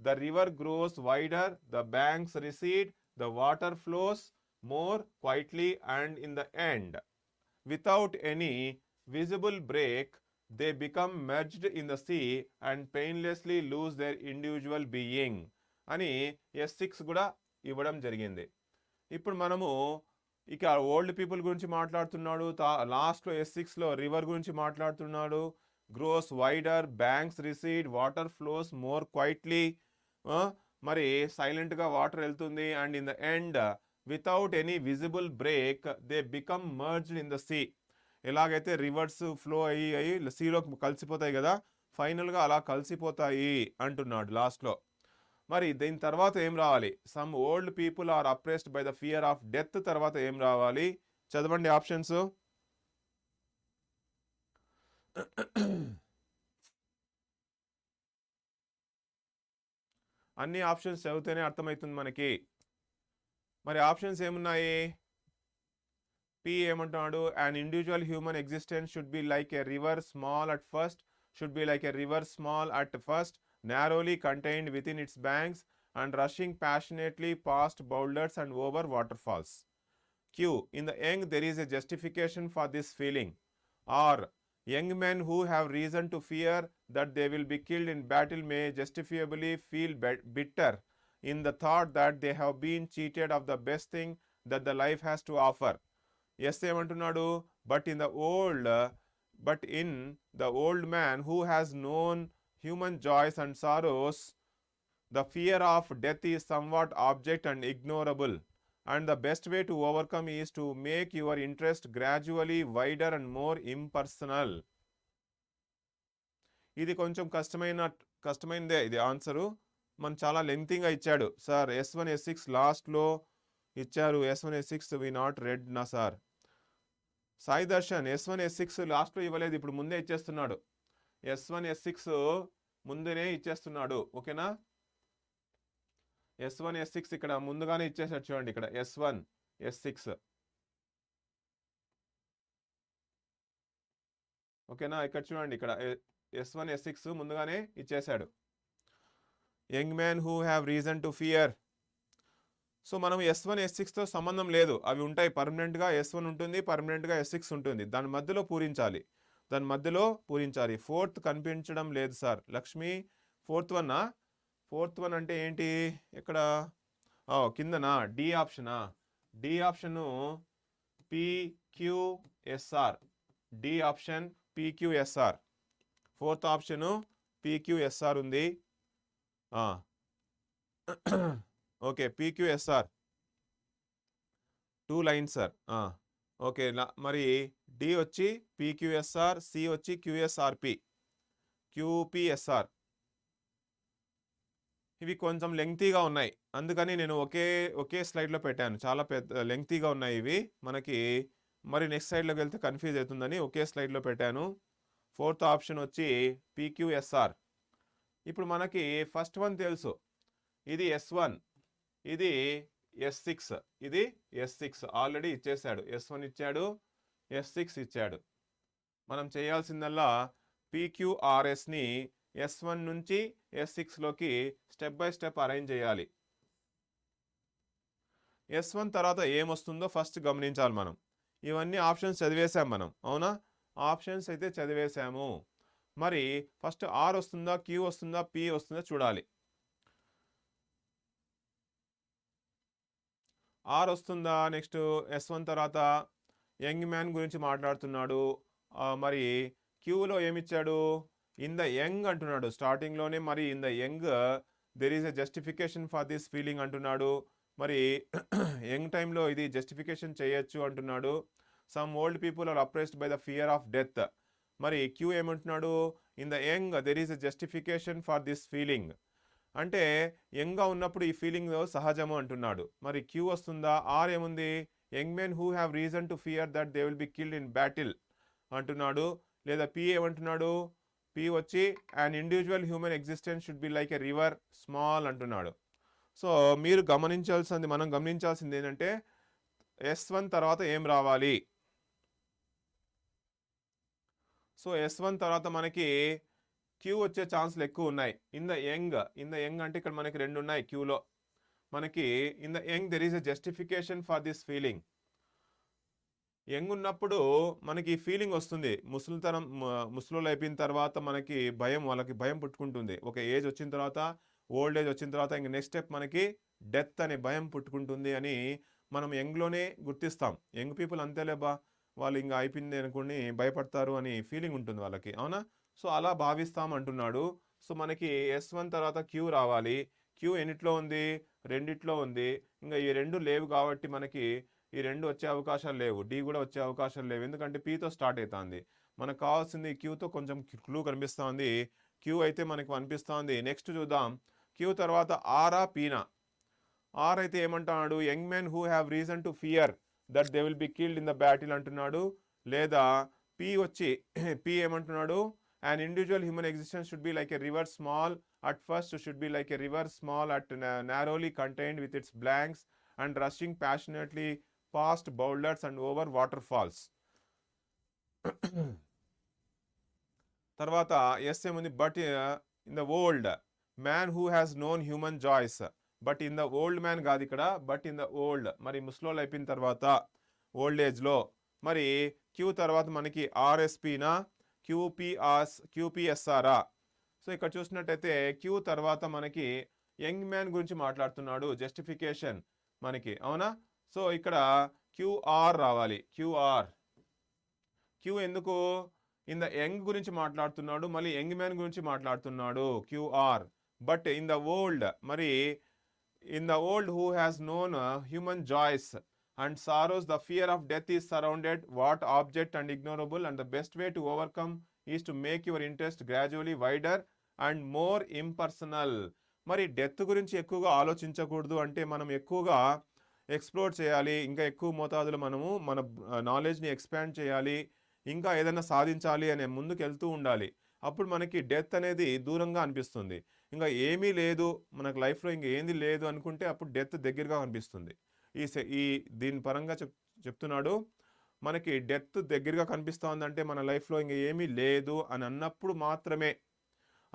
the river grows wider, the banks recede, the water flows more quietly, and in the end, without any visible break, they become merged in the sea and painlessly lose their individual being అని S6 కూడా ఇవ్వడం జరిగింది. ఇప్పుడు మనము ఇక old people గురించి మాట్లాడుతున్నాడు. లాస్ట్లో S6లో రివర్ గురించి మాట్లాడుతున్నాడు. Grows wider, banks recede, water flows more quietly, మరి సైలెంట్గా వాటర్ వెళ్తుంది. And in the end without any visible break they become merged in the sea. ఎలాగైతే రివర్స్ ఫ్లో అయ్యి సీలో కలిసిపోతాయి కదా, ఫైనల్గా అలా కలిసిపోతాయి అంటున్నాడు లాస్ట్లో. మరి దీని తర్వాత ఏం రావాలి? Some old people are oppressed by the fear of death తర్వాత ఏం రావాలి? చదవండి ఆప్షన్స్. అన్ని ఆప్షన్స్ చదివితేనే అర్థమవుతుంది మనకి. మరి ఆప్షన్స్ ఏమున్నాయి? పి ఏమంటున్నాడు? an individual human existence should be like a river small at first, narrowly contained within its banks and rushing passionately past boulders and over waterfalls. Q, in the young there is a justification for this feeling. R, young men who have reason to fear that they will be killed in battle may justifiably feel bitter in the thought that they have been cheated of the best thing that the life has to offer. Yes ఏమంటున్నాడు? but in the old man who has known human joys and sorrows, the fear of death is somewhat abject and ignorable, and the best way to overcome is to make your interest gradually wider and more impersonal. ఇది కొంచెం కష్టమైనదే ఇది answer. మనం చాలా లెంగ్తీగా ఇచ్చాడు sir. S1 S6 లాస్ట్లో ఇచ్చారు. S1 S6 we not read నా sir. Sai Darshan S1 S6 లాస్ట్లో ఇవ్వలేదు, ఇప్పుడు ముందే ఇచ్చేస్తున్నాడు. S1 S6 ముందునే ఇచ్చేస్తున్నాడు. ఓకేనా? S1 S6 ఇక్కడ ముందుగానే ఇచ్చేసాడు. చూడండి ఇక్కడ S1 S6. ఓకేనా? ఇక్కడ చూడండి, ఇక్కడ S1 S6 ముందుగానే ఇచ్చేసాడు. Young man who have reason to fear. So మనం S1 S6తో సంబంధం లేదు, అవి ఉంటాయి. పర్మనెంట్గా S1 ఉంటుంది, పర్మనెంట్గా S6 ఉంటుంది. దాని మధ్యలో పూరించాలి. 4th కనిపించడం లేదు సార్. లక్ష్మి 4th వన్ అంటే ఏంటి? ఇక్కడ కిందనా? డి ఆప్షనా? D option PQSR. D option PQSR. 4th option PQSR ఉంది. Okay, PQSR 2 lines sir. Okay, మరి డి వచ్చి PQSR, సి వచ్చి QPSR. ఇవి కొంచెం లెంగ్తీగా ఉన్నాయి, అందుకని నేను ఒకే స్లైడ్లో పెట్టాను. చాలా పెద్ద లెంగ్తీగా ఉన్నాయి ఇవి మనకి. మరి నెక్స్ట్ స్లైడ్లోకి వెళ్తే కన్ఫ్యూజ్ అవుతుందని ఒకే స్లైడ్లో పెట్టాను. 4th ఆప్షన్ వచ్చి PQSR. ఇప్పుడు మనకి ఫస్ట్ వన్ తెలుసు, ఇది S1, ఇది S6, ఇది S6 ఆల్రెడీ ఇచ్చేసాడు. S1 ఇచ్చాడు, S6 ఇచ్చాడు. మనం చేయాల్సిందల్లా PQRSని S1 నుంచి S6లోకి స్టెప్ బై స్టెప్ అరేంజ్ చేయాలి. S1 తర్వాత ఏమొస్తుందో ఫస్ట్ గమనించాలి మనం. ఇవన్నీ ఆప్షన్స్ చదివేశాం మనం, అవునా? ఆప్షన్స్ అయితే చదివేశాము. మరి ఫస్ట్ R వస్తుందా, Q వస్తుందా, P వస్తుందా చూడాలి. R వస్తుందా? నెక్స్ట్ S1 తర్వాత యంగ్ మ్యాన్ గురించి మాట్లాడుతున్నాడు. మరి క్యూలో ఏమిచ్చాడు? ఇన్ ద యంగ్ అంటున్నాడు స్టార్టింగ్లోనే. మరి in the young there is a justification for this feeling అంటున్నాడు. మరి యంగ్ టైంలో ఇది జస్టిఫికేషన్ చేయొచ్చు అంటున్నాడు. Some old people are oppressed by the fear of death. మరి క్యూ ఏమంటున్నాడు, in the young there is a justification for this feeling. అంటే యంగ్గా ఉన్నప్పుడు ఈ ఫీలింగ్ సహజము అంటున్నాడు. మరి క్యూ వస్తుందా? ఆర్ ఏముంది, young men who have reason to fear that they will be killed in battle అంటున్నాడు. లేదా పి ఏమంటున్నాడు, పి వచ్చి an individual human existence should be like a river small అంటున్నాడు. సో మీరు గమనించాల్సింది, మనం గమనించాల్సింది ఏంటంటే S1 తర్వాత ఏం రావాలి. సో S1 తర్వాత మనకి క్యూ వచ్చే ఛాన్స్లు ఎక్కువ ఉన్నాయి. ఇన్ ద యంగ్ అంటే ఇక్కడ మనకి రెండు ఉన్నాయి క్యూలో. మనకి in the young there is a justification for this feeling. Young ఉన్నప్పుడు మనకి ఈ ఫీలింగ్ వస్తుంది. ముసలోళ్ళు అయిపోయిన తర్వాత మనకి వాళ్ళకి భయం పుట్టుకుంటుంది. ఒక ఏజ్ వచ్చిన తర్వాత, ఓల్డ్ ఏజ్ వచ్చిన తర్వాత ఇంక నెక్స్ట్ స్టెప్ మనకి డెత్ అనే భయం పుట్టుకుంటుంది అని మనం యంగ్లోనే గుర్తిస్తాం. యంగ్ పీపుల్ అంతేలేబా, వాళ్ళు ఇంకా అయిపోయింది అనుకుని భయపడతారు అని ఫీలింగ్ ఉంటుంది వాళ్ళకి, అవునా? సో అలా భావిస్తాం అంటున్నాడు. సో మనకి S1 తర్వాత క్యూ రావాలి. క్యూ ఎన్నిట్లో ఉంది, రెండిట్లో ఉంది. ఇంకా ఈ రెండు లేవు కాబట్టి మనకి ఈ రెండు వచ్చే అవకాశాలు లేవు. డి కూడా వచ్చే అవకాశాలు లేవు, ఎందుకంటే పీతో స్టార్ట్ అవుతుంది. మనకు కావాల్సింది క్యూతో కొంచెం క్లూ కనిపిస్తుంది. క్యూ అయితే మనకు అనిపిస్తుంది. నెక్స్ట్ చూద్దాం, క్యూ తర్వాత ఆరా పీనా. ఆర్ అయితే ఏమంటున్నాడు, young men who have reason to fear that they will be killed in the battle అంటున్నాడు. లేదా పి వచ్చి పి ఏమంటున్నాడు, an individual human existence should be like a river small at first, should be like a river small at narrowly contained with its blanks and rushing passionately past boulders and over waterfalls. తర్వాత S ఏముంది, but in the old man who has known human joys. But in the old man కాదు ఇక్కడ, but in the old, మరి ముసలోళ్ళు అయిపోయిన తర్వాత old ఏజ్లో. మరి క్యూ తర్వాత మనకి ఆర్ఎస్పీనా, క్యూపీఎస్ఆరా. సో ఇక్కడ చూసినట్టయితే క్యూ తర్వాత మనకి యంగ్ మ్యాన్ గురించి మాట్లాడుతున్నాడు, జస్టిఫికేషన్ మనకి, అవునా? సో ఇక్కడ క్యూఆర్ రావాలి. క్యూ ఎందుకు, ఇన్ ద యంగ్ గురించి మాట్లాడుతున్నాడు, మళ్ళీ యంగ్ మ్యాన్ గురించి మాట్లాడుతున్నాడు, QR. But in the old, మరి in the old who has known human joys and sorrows, the fear of death is surrounded what object and ignorable, and the best way to overcome is to make your interest gradually wider and more impersonal. మరి death గురించి ఎక్కువగా ఆలోచించకూడదు, అంటే మనం ఎక్కువగా explore చేయాలి, ఇంకా ఎక్కువ మోతాదులో మనము మన నాలెడ్జ్ని ఎక్స్పాండ్ చేయాలి, ఇంకా ఏదైనా సాధించాలి అనే ముందుకు వెళ్తూ ఉండాలి. అప్పుడు మనకి డెత్ అనేది దూరంగా అనిపిస్తుంది. ఇంకా ఏమీ లేదు మనకు లైఫ్లో, ఇంకా ఏంది లేదు అనుకుంటే అప్పుడు డెత్ దగ్గరగా అనిపిస్తుంది. ఈ దీని పరంగా చెప్తున్నాడు, మనకి డెత్ దగ్గరగా కనిపిస్తోందంటే మన లైఫ్లో ఇంకా ఏమీ లేదు అని అన్నప్పుడు మాత్రమే.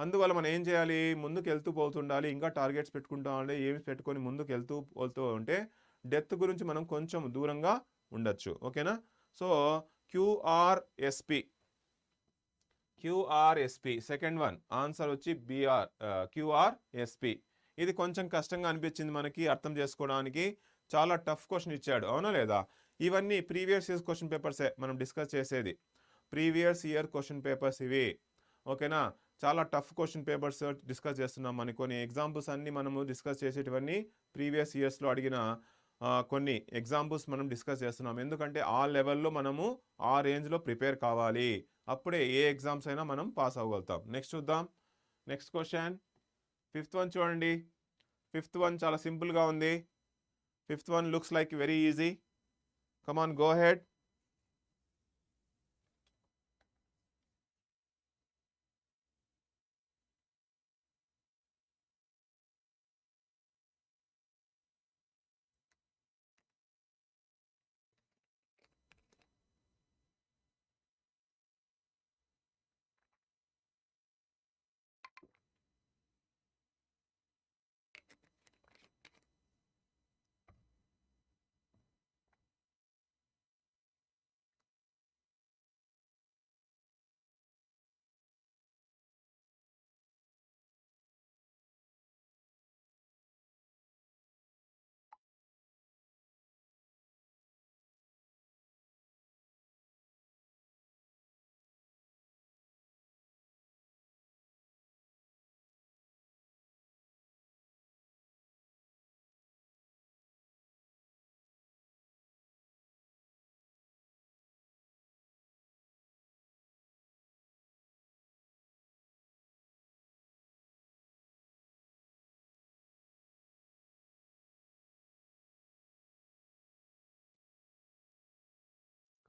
అందువల్ల మనం ఏం చేయాలి, ముందుకు వెళ్తూ పోతుండాలి, ఇంకా టార్గెట్స్ పెట్టుకుంటూ ఉండాలి. ఏమి పెట్టుకొని ముందుకు వెళ్తూ ఉంటే డెత్ గురించి మనం కొంచెం దూరంగా ఉండొచ్చు, ఓకేనా? సో క్యూఆర్ఎస్పి సెకండ్ వన్ ఆన్సర్ వచ్చి క్యూఆర్ఎస్పి. ఇది కొంచెం కష్టంగా అనిపించింది మనకి అర్థం చేసుకోవడానికి. చాలా టఫ్ క్వశ్చన్ ఇచ్చాడు, అవునా లేదా? ఇవన్నీ ప్రీవియస్ ఇయర్స్ క్వశ్చన్ పేపర్సే మనం డిస్కస్ చేసేది, ప్రీవియస్ ఇయర్ క్వశ్చన్ పేపర్స్ ఇవి, ఓకేనా? చాలా టఫ్ క్వశ్చన్ పేపర్స్ డిస్కస్ చేస్తున్నాం. కొన్ని ఎగ్జాంపుల్స్ అన్నీ మనము డిస్కస్ చేసేటివన్నీ ప్రీవియస్ ఇయర్స్లో అడిగిన కొన్ని ఎగ్జాంపుల్స్ మనం డిస్కస్ చేస్తున్నాం. ఎందుకంటే ఆ లెవెల్లో మనము ఆ రేంజ్లో ప్రిపేర్ కావాలి, అప్పుడే ఏ ఎగ్జామ్స్ అయినా మనం పాస్ అవ్వగలుగుతాం. నెక్స్ట్ చూద్దాం, నెక్స్ట్ క్వశ్చన్ ఫిఫ్త్ వన్ చూడండి. ఫిఫ్త్ వన్ చాలా సింపుల్గా ఉంది. Fifth one looks like very easy. Come on, go ahead.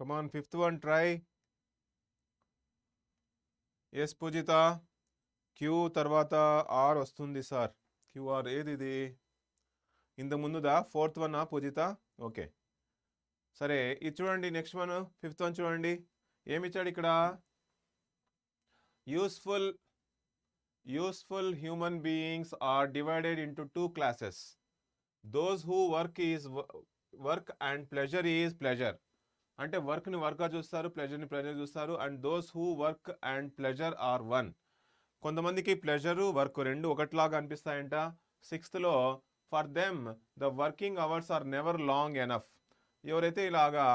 Come on, fifth one, try. Yes, Pujita. Q తర్వాత R వస్తుంది సార్. QR ఏది ఇది? ఇంత ముందుదా ఫోర్త్ వన్ పూజిత. ఓకే సరే ఇది చూడండి నెక్స్ట్ వన్ ఫిఫ్త్ వన్ చూడండి ఏమి ఇచ్చాడు ఇక్కడ useful human beings are divided into two classes those who work and pleasure is pleasure అంటే వర్క్ని వర్క్గా చూస్తారు ప్లెజర్ని ప్లెజర్ చూస్తారు and those who work and pleasure are one కొంతమందికి ప్లెజరు వర్క్ రెండు ఒకటిలాగా అనిపిస్తాయంట సిక్స్త్లో for them the working hours are never long enough ఎవరైతే ఇలాగా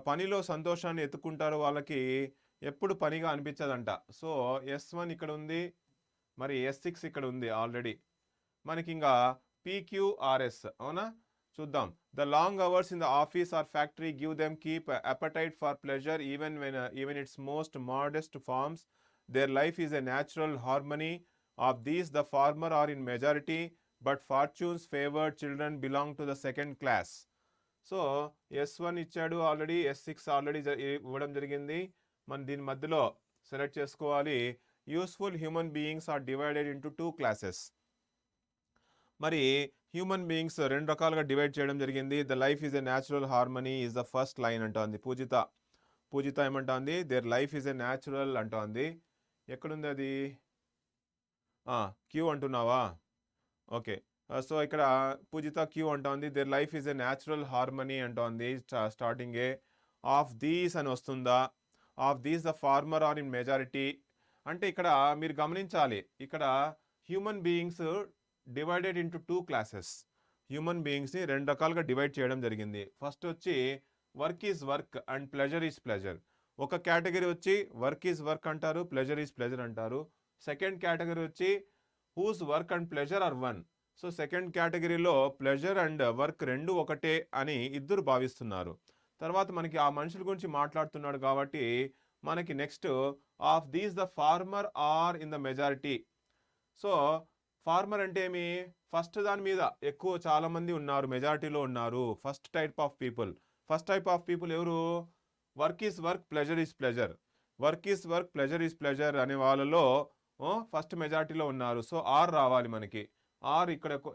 పనిలో సంతోషాన్ని ఎత్తుకుంటారో వాళ్ళకి ఎప్పుడు పనిగా అనిపించదంట సో S1 ఇక్కడ ఉంది మరి S6 ఇక్కడ ఉంది ఆల్రెడీ మనకి ఇంకా PQRS అవునా చూద్దాం the long hours in the office or factory give them keep appetite for pleasure even its most modest forms their life is a natural harmony of these the farmer are in majority but fortune's favored children belong to the second class so S1 ఇచ్చాడు already S6 already ఇవ్వడం జరిగింది మనం దీని మధ్యలో select చేసుకోవాలి useful human beings are divided into two classes మరి human beings రెండు రకాలుగా డివైడ్ చేయడం జరిగింది the life is a natural harmony is the first line అంటోంది పూజిత ఏమంటోంది there life is a natural అంటోంది ఎక్కడుంది అది క్యూ అంటున్నావా ఓకే సో ఇక్కడ పూజిత క్యూ అంటోంది there life is a natural harmony అంటోంది స్టార్టింగే ఆఫ్ దీస్ అని వస్తుందా of these the former are in majority అంటే ఇక్కడ మీరు గమనించాలి ఇక్కడ human beings divided into two classes human బీయింగ్స్ని రెండు రకాలుగా డివైడ్ చేయడం జరిగింది ఫస్ట్ వచ్చి work is work and pleasure is pleasure ఒక కేటగిరీ వచ్చి వర్క్ ఈజ్ వర్క్ అంటారు ప్లెజర్ ఈజ్ ప్లెజర్ అంటారు సెకండ్ కేటగిరీ వచ్చి whose work and pleasure are one so second కేటగిరీలో ప్లెజర్ అండ్ వర్క్ రెండు ఒకటే అని ఇద్దరు భావిస్తున్నారు తర్వాత మనకి ఆ మనుషుల గురించి మాట్లాడుతున్నాడు కాబట్టి మనకి next of these the former are in the majority so former అంటే ఏమి ఫస్ట్ దాని మీద ఎక్కువ చాలా మంది ఉన్నారు మెజారిటీలో ఉన్నారు ఫస్ట్ టైప్ ఆఫ్ పీపుల్ ఎవరు work is work pleasure is pleasure work is work pleasure is pleasure అనే వాళ్ళలో ఫస్ట్ మెజారిటీలో ఉన్నారు సో ఆర్ రావాలి మనకి ఆర్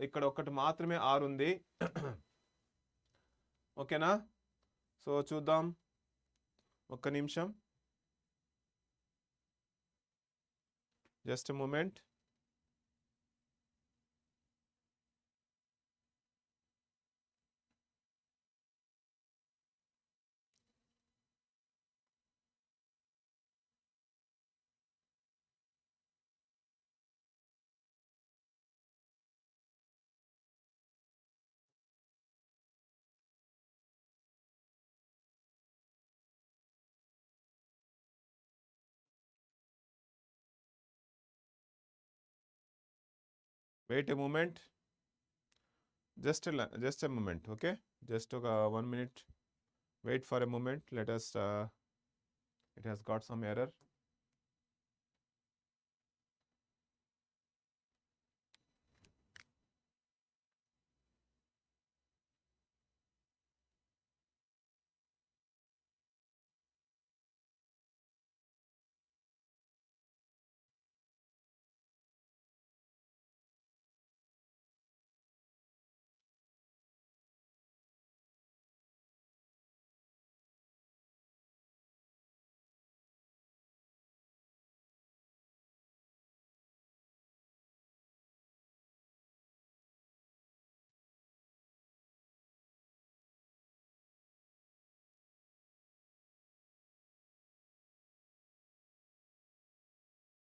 ఇక్కడ ఒకటి మాత్రమే ఆర్ ఉంది ఓకేనా సో చూద్దాం ఒక్క నిమిషం just a moment wait a moment just a moment okay just 1 minute wait for a moment let us it has got some error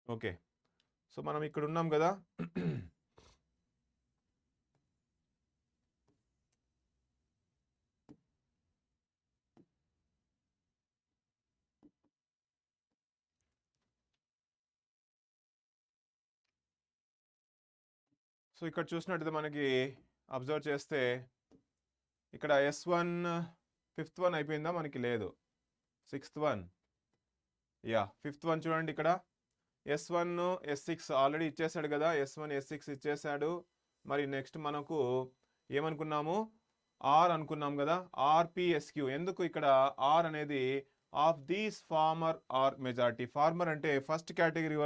okay so మనం ఇక్కడ ఉన్నాం కదా సో ఇక్కడ చూసినట్టు మనకి అబ్జర్వ్ చేస్తే ఇక్కడ S1 ఫిఫ్త్ వన్ అయిపోయిందా మనకి లేదు sixth one yeah fifth one చూడండి ఇక్కడ S1 S6 ఆల్రెడీ ఇచ్చేసాడు కదా S1 S6 ఇచ్చేసాడు మరి నెక్స్ట్ మనకు ఏమనుకున్నాము ఆర్ అనుకున్నాం కదా, ఆర్పిఎస్క్యూ. ఎందుకు ఇక్కడ ఆర్ అనేది of these former are majority. Former అంటే ఫస్ట్ కేటగిరీ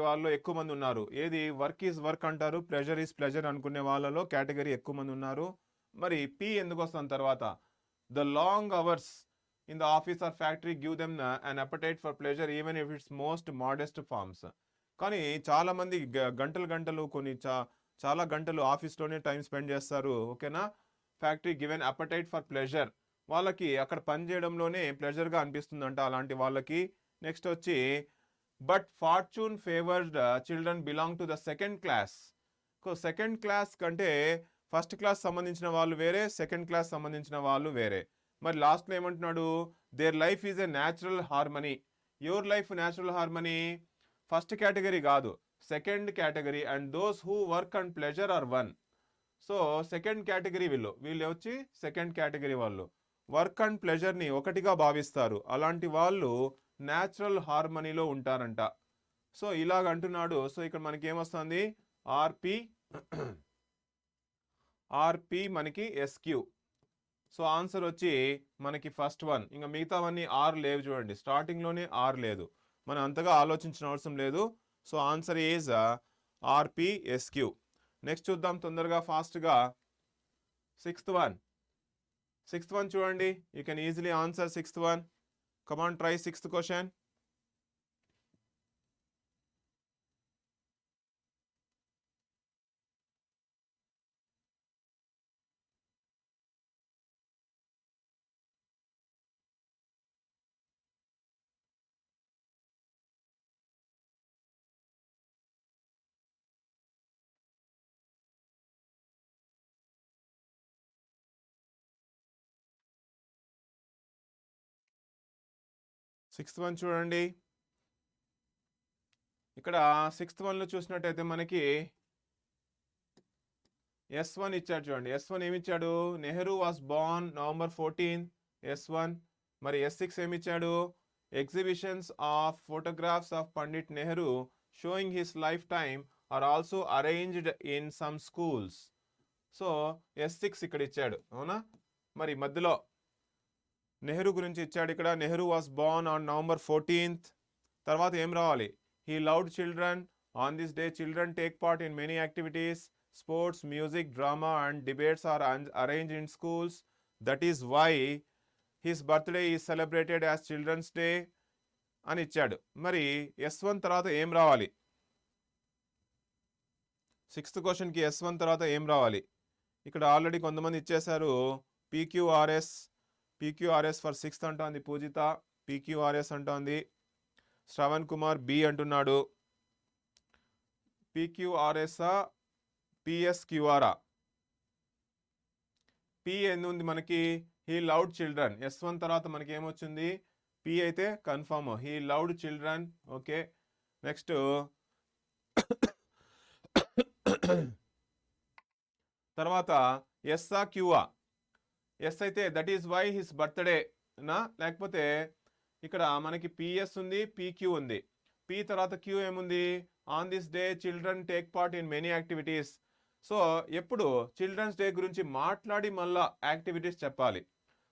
వాళ్ళు ఎక్కువ మంది ఉన్నారు. ఏది వర్క్ ఈజ్ వర్క్ అంటారు, ప్లెజర్ ఈజ్ ప్లెజర్ అనుకునే వాళ్ళలో కేటగిరీ ఎక్కువ మంది ఉన్నారు. మరి పి ఎందుకు వస్తుంది తర్వాత? The long hours in the office or factory give them an appetite for pleasure even if its most modest forms. కానీ చాలా మంది గంటలు చాలా గంటలు ఆఫీస్లోనే టైం స్పెండ్ చేస్తారు. ఓకేనా? Factory given appetite for pleasure, వాళ్ళకి అక్కడ పని చేయడంలోనే ప్లెజర్గా అనిపిస్తుందంట అలాంటి వాళ్ళకి. నెక్స్ట్ వచ్చి but fortune favoured children belong to the second class. Second class కంటే ఫస్ట్ క్లాస్ సంబంధించిన వాళ్ళు వేరే, సెకండ్ క్లాస్ సంబంధించిన వాళ్ళు వేరే. మరి లాస్ట్లో ఏమంటున్నాడు? There life is a natural harmony. Your life natural harmony first category కాదు, second category. And those who work and pleasure are one. So second category వీళ్ళు వచ్చి సెకండ్ కేటగిరీ వాళ్ళు వర్క్ అండ్ ప్లెజర్ని ఒకటిగా భావిస్తారు. అలాంటి వాళ్ళు న్యాచురల్ హార్మనీలో ఉంటారంట. సో ఇలాగ అంటున్నాడు. సో ఇక్కడ మనకి ఏమొస్తుంది? ఆర్పి మనకి ఎస్క్యూ. సో ఆన్సర్ వచ్చి మనకి ఫస్ట్ వన్. ఇంకా మిగతావన్నీ ఆర్ లేవు చూడండి, స్టార్టింగ్లోనే ఆర్ లేదు. మనం అంతగా ఆలోచించిన అవసరం లేదు. So answer is RPSQ. Next చూద్దాం తొందరగా ఫాస్ట్గా. సిక్స్త్ వన్ చూడండి. You can easily answer sixth one. Come on, try sixth question. Sixth one చూడండి. ఇక్కడ సిక్స్త్ వన్లో చూసినట్టయితే మనకి S1 ఇచ్చాడు చూడండి. S1 ఏమిచ్చాడు? Nehru was born November 14th. S1. మరి S6 ఏమిచ్చాడు? Exhibitions of photographs of Pandit Nehru showing his lifetime are also arranged in some schools. So S6 ఇక్కడ ఇచ్చాడు, అవునా? మరి మధ్యలో నెహ్రూ గురించి ఇచ్చాడు ఇక్కడ. Nehru was Born on November 14th. తర్వాత ఏం రావాలి? He loved children. On this day children take part in many activities. Sports, music, drama and debates are arranged in schools. That is why his birthday is celebrated as Children's Day అని ఇచ్చాడు. మరి S1 తర్వాత ఏం రావాలి? Sixth క్వశ్చన్కి S1 తర్వాత ఏం రావాలి? ఇక్కడ ఆల్రెడీ కొంతమంది ఇచ్చేశారు. PQRS ఫర్ సిక్స్త్ అంటోంది పూజిత. PQRS అంటోంది. శ్రవణ్ కుమార్ బి అంటున్నాడు. PQRS PSQR. పి ఎన్ని ఉంది మనకి? He loved children. S1 తర్వాత మనకి ఏమొచ్చింది? పి అయితే confirm, he loved children. Okay, next తర్వాత ఎస్ఆ క్యూఆ. ఎస్ అయితే that is why his birthday నా, లేకపోతే ఇక్కడ మనకి పిఎస్ ఉంది, పిక్యూ ఉంది. పి తర్వాత క్యూ ఏముంది? On this day children take part in many activities. So ఎప్పుడు చిల్డ్రన్స్ డే గురించి మాట్లాడి మళ్ళా యాక్టివిటీస్ చెప్పాలి.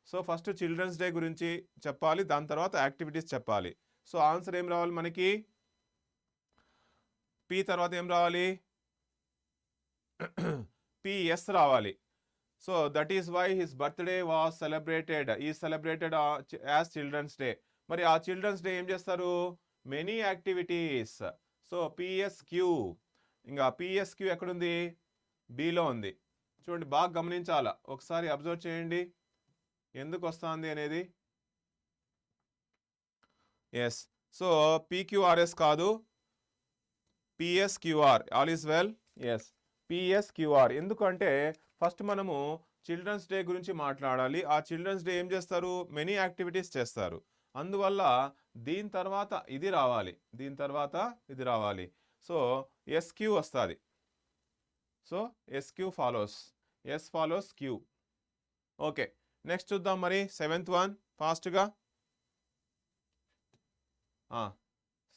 సో ఫస్ట్ చిల్డ్రన్స్ డే గురించి చెప్పాలి, దాని తర్వాత యాక్టివిటీస్ చెప్పాలి. సో ఆన్సర్ ఏం రావాలి మనకి? పి తర్వాత ఏం రావాలి? పిఎస్ రావాలి. So that is why his birthday was celebrated as children's day. మరి ఆ చిల్డ్రన్స్ డే ఏం చేస్తారు? Many activities. So PSQ. ఇంకా పిఎస్క్యూ ఎక్కడుంది? బిలో ఉంది. చూడండి, బాగా గమనించాలా, ఒకసారి అబ్జర్వ్ చేయండి ఎందుకు వస్తుంది అనేది. ఎస్, సో PQRS కాదు, PSQR. All is well. Yes, PSQR. ఎందుకంటే ఫస్ట్ మనము చిల్డ్రన్స్ డే గురించి మాట్లాడాలి. ఆ చిల్డ్రన్స్ డే ఏం చేస్తారు? మెనీ యాక్టివిటీస్ చేస్తారు. అందువల్ల దీని తర్వాత ఇది రావాలి. సో SQ వస్తుంది. So SQ follows, S follows Q. Okay, next చూద్దాం మరి సెవెంత్ వన్ ఫాస్ట్గా.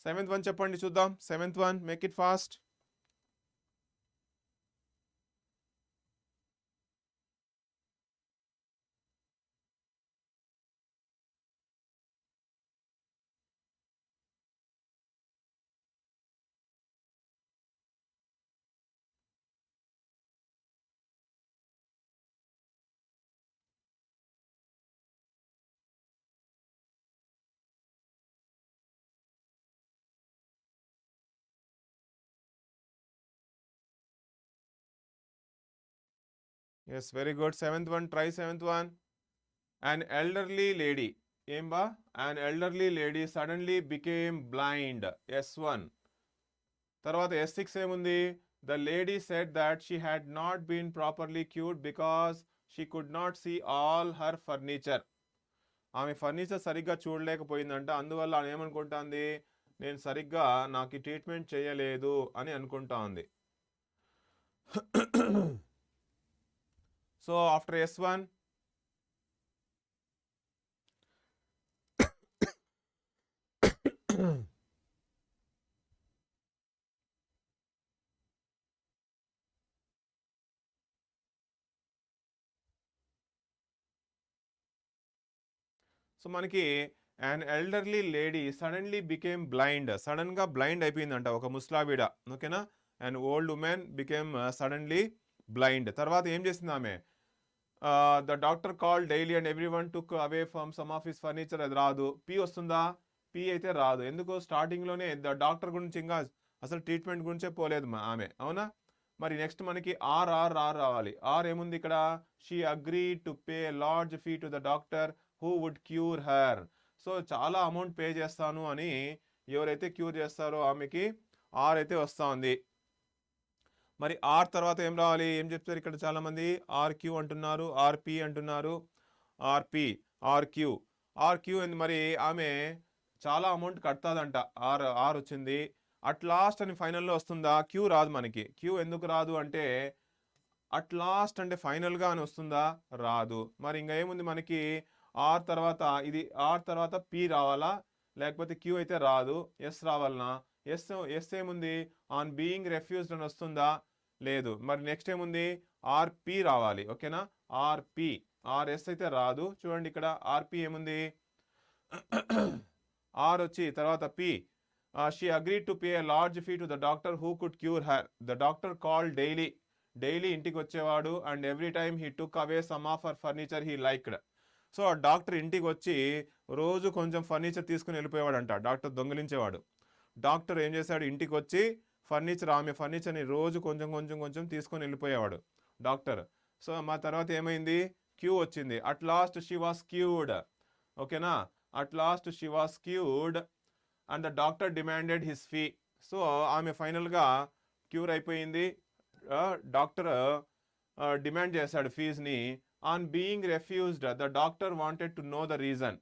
సెవెంత్ వన్ చెప్పండి చూద్దాం. Seventh one, make it fast. Yes very good. 7th one, try 7th one. An elderly lady, ఏం బా, an elderly lady suddenly became blind. S1. తర్వాత S6 ఏముంది, the lady said that she had not been properly cured because she could not see all her furniture. ఆమె furniture సరిగ్గా చూడలేకపోయిందంట, అందువల్ల ఆమె ఏమనుకుంటుంది, నేను సరిగ్గా నాకు ట్రీట్మెంట్ చేయలేదు అని అనుకుంటా ఉంది. సో ఆఫ్టర్ S1, సో మనకి an elderly lady suddenly became blind. సడన్గా బ్లైండ్ అయిపోయిందంట ఒక ముస్లావిడ. ఓకేనా, an old woman became suddenly blind. తర్వాత ఏం చేసింది ఆమె, the doctor call daily and every one took away from some of his furniture. అది రాదు. పి వస్తుందా, పి అయితే రాదు. ఎందుకు, స్టార్టింగ్లోనే ద డాక్టర్ గురించి ఇంకా అసలు ట్రీట్మెంట్ గురించే పోలేదు ఆమె, అవునా. మరి నెక్స్ట్ మనకి ఆర్ ఆర్ ఆర్ రావాలి. ఆర్ ఏముంది ఇక్కడ, she agree to pay large fee to the doctor who would cure her. So చాలా అమౌంట్ పే చేస్తాను అని ఎవరైతే క్యూర్ చేస్తారో ఆమెకి ఆర్ అయితే వస్తూ ఉంది. మరి ఆర్ తర్వాత ఏం రావాలి, ఏం చెప్తారు ఇక్కడ చాలామంది, ఆర్క్యూ అంటున్నారు, ఆర్పి అంటున్నారు, ఆర్పి, ఆర్క్యూ, ఆర్క్యూ. మరి ఆమె చాలా అమౌంట్ కడతాదంట, ఆర్ ఆర్ వచ్చింది. అట్ లాస్ట్ అని ఫైనల్లో వస్తుందా, క్యూ రాదు మనకి. క్యూ ఎందుకు రాదు అంటే, అట్ లాస్ట్ అంటే ఫైనల్గా అని వస్తుందా, రాదు. మరి ఇంకా ఏముంది మనకి, ఆర్ తర్వాత ఇది, ఆర్ తర్వాత పి రావాలా, లేకపోతే క్యూ అయితే రాదు, ఎస్ రావాలనా. ఎస్, ఎస్ ఏముంది, ఆన్ బీయింగ్ రెఫ్యూజ్డ్ అని వస్తుందా, లేదు. మరి నెక్స్ట్ ఏముంది, ఆర్పి రావాలి. ఓకేనా, ఆర్పి, ఆర్ఎస్ అయితే రాదు. చూడండి ఇక్కడ ఆర్పి ఏముంది, ఆర్ వచ్చి తర్వాత P. She agreed to pay a large fee to the doctor who could cure her. The doctor call daily, daily ఇంటికి వచ్చేవాడు. And every time he took away some of her furniture he liked. So ఆ doctor ఇంటికి వచ్చి రోజు కొంచెం furniture తీసుకుని వెళ్ళిపోయేవాడంట, doctor దొంగిలించేవాడు. Doctor ఏం చేశాడు, ఇంటికి వచ్చి ఫర్నిచర్, ఆమె ఫర్నిచర్ని రోజు కొంచెం కొంచెం కొంచెం తీసుకొని వెళ్ళిపోయేవాడు డాక్టర్. సో మా తర్వాత ఏమైంది, క్యూ వచ్చింది. At last she was cured. ఓకేనా, at last she was cured and the doctor demanded his fee. So ఆమె ఫైనల్గా క్యూర్ అయిపోయింది. డాక్టర్ డిమాండ్ చేశాడు ఫీజ్ని. On being refused the doctor wanted to know the reason.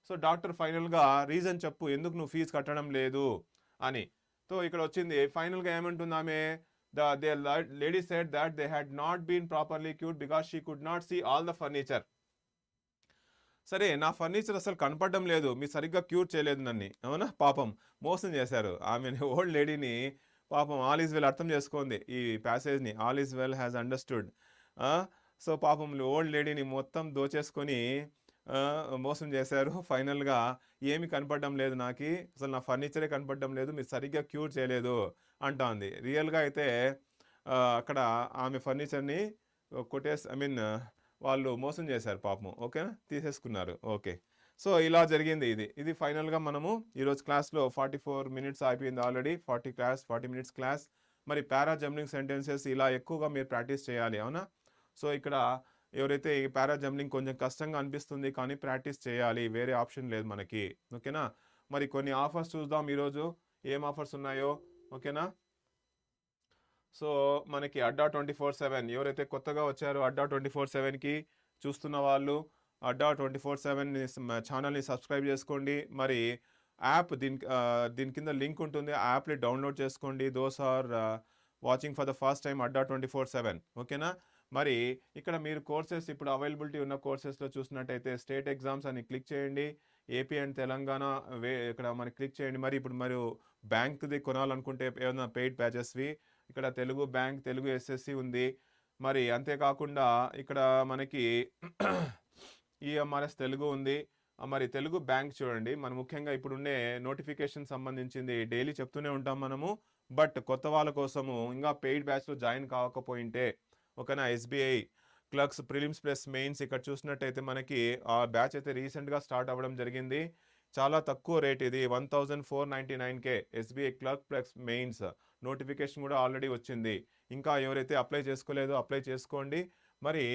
So doctor ఫైనల్గా reason చెప్పు, ఎందుకు నువ్వు ఫీజు కట్టడం లేదు అని. సో ఇక్కడ వచ్చింది ఫైనల్గా ఏమంటుంది ఆమె, the lady said that they had not been properly cured because she could not see all the furniture. సరే, నా ఫర్నిచర్ అసలు కనపడడం లేదు, మీరు సరిగ్గా క్యూర్ చేయలేదు నన్ను, అవునా. పాపం మోసం చేశారు ఆమెని, ఓల్డ్ లేడీని. పాపం ఆల్ ఈజ్ వెల్ అర్థం చేసుకుంది ఈ ప్యాసేజ్ని, all is well has understood. So పాపం ఓల్డ్ లేడీని మొత్తం దోచేసుకొని మోసం చేశారు. ఫైనల్గా ఏమి కనపడడం లేదు నాకు, అసలు నా ఫర్నిచరే కనపడడం లేదు, మీరు సరిగ్గా క్యూర్ చేయలేదు అంటా ఉంది. రియల్గా అయితే అక్కడ ఆమె ఫర్నిచర్ని వాళ్ళు మోసం చేశారు పాపం. ఓకేనా, తీసేసుకున్నారు. ఓకే, సో ఇలా జరిగింది. ఇది ఫైనల్గా మనము ఈరోజు క్లాస్లో 44 minutes అయిపోయింది ఆల్రెడీ. 40 minutes class. మరి పారాజంబ్లింగ్ సెంటెన్సెస్ ఇలా ఎక్కువగా మీరు ప్రాక్టీస్ చేయాలి, అవునా. సో ఇక్కడ ఎవరైతే ఈ పారాజంబ్లింగ్ కొంచెం కష్టంగా అనిపిస్తుంది కానీ ప్రాక్టీస్ చేయాలి, వేరే ఆప్షన్ లేదు మనకి. ఓకేనా, మరి కొన్ని ఆఫర్స్ చూద్దాం ఈరోజు, ఏం ఆఫర్స్ ఉన్నాయో. ఓకేనా, సో మనకి Adda247, ఎవరైతే కొత్తగా వచ్చారో Adda247కి చూస్తున్న వాళ్ళు Adda247 ఛానల్ని సబ్స్క్రైబ్ చేసుకోండి. మరి యాప్ దీని కింద లింక్ ఉంటుంది, ఆ యాప్ని డౌన్లోడ్ చేసుకోండి. Those are watching for the first time Adda247. ఓకేనా, మరి ఇక్కడ మీరు కోర్సెస్ ఇప్పుడు అవైలబిలిటీ ఉన్న కోర్సెస్లో చూసినట్టయితే స్టేట్ ఎగ్జామ్స్ అని క్లిక్ చేయండి, ఏపీ అండ్ తెలంగాణ ఇక్కడ మనకి క్లిక్ చేయండి. మరి ఇప్పుడు మరి బ్యాంక్ది కొనాలనుకుంటే ఏమైనా పెయిడ్ బ్యాచెస్వి, ఇక్కడ తెలుగు బ్యాంక్, తెలుగు ఎస్ఎస్సి ఉంది. మరి అంతేకాకుండా ఇక్కడ మనకి ఈఎంఆర్ఎస్ తెలుగు ఉంది. మరి తెలుగు బ్యాంక్ చూడండి, మన ముఖ్యంగా ఇప్పుడుండే నోటిఫికేషన్ సంబంధించింది డైలీ చెప్తూనే ఉంటాం మనము. బట్ కొత్త వాళ్ళ కోసము ఇంకా పెయిడ్ బ్యాచ్లో జాయిన్ కాకపోయింటే, ఓకేనా, SBI clerks prelims plus mains ఇక్కడ చూసినట్టయితే మనకి ఆ బ్యాచ్ అయితే రీసెంట్గా స్టార్ట్ అవ్వడం జరిగింది. చాలా తక్కువ రేట్, ఇది 1499K SBI clerk plus mains. Notification కూడా ఆల్రెడీ వచ్చింది. ఇంకా ఎవరైతే అప్లై చేసుకోలేదో అప్లై చేసుకోండి. మరి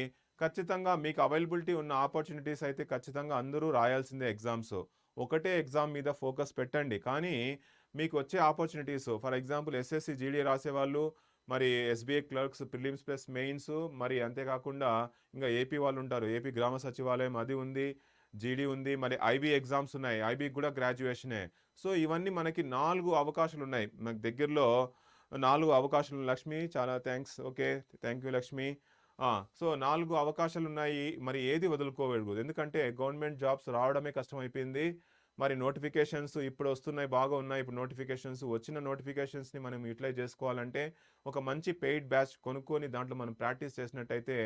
ఖచ్చితంగా మీకు అవైలబిలిటీ ఉన్న ఆపర్చునిటీస్ అయితే ఖచ్చితంగా అందరూ రాయాల్సిందే ఎగ్జామ్స్. ఒకటే ఎగ్జామ్ మీద ఫోకస్ పెట్టండి. కానీ మీకు వచ్చే opportunities for example SSC GD రాసేవాళ్ళు, మరి SBI clerks prelims plus mains, మరి అంతేకాకుండా ఇంకా ఏపీ వాళ్ళు ఉంటారు. ఏపీ గ్రామ సచివాలయం అది ఉంది, జీడీ ఉంది, మరి ఐబీ ఎగ్జామ్స్ ఉన్నాయి. ఐబీకి కూడా గ్రాడ్యుయేషనే. సో ఇవన్నీ మనకి 4 అవకాశాలు ఉన్నాయి. మనకు దగ్గరలో 4 అవకాశాలు. లక్ష్మి చాలా thanks. Okay, thank you Lakshmi. So 4 అవకాశాలు ఉన్నాయి. మరి ఏది వదులుకోకూడదు. ఎందుకంటే గవర్నమెంట్ జాబ్స్ రావడమే కష్టమైపోయింది. మరి నోటిఫికేషన్స్ ఇప్పుడు వస్తున్నాయి, బాగా ఉన్నాయి. ఇప్పుడు నోటిఫికేషన్స్ వచ్చిన నోటిఫికేషన్స్ని మనం యూటిలైజ్ చేసుకోవాలంటే ఒక మంచి పెయిడ్ బ్యాచ్ కొనుక్కొని దాంట్లో మనం ప్రాక్టీస్ చేసినట్టయితే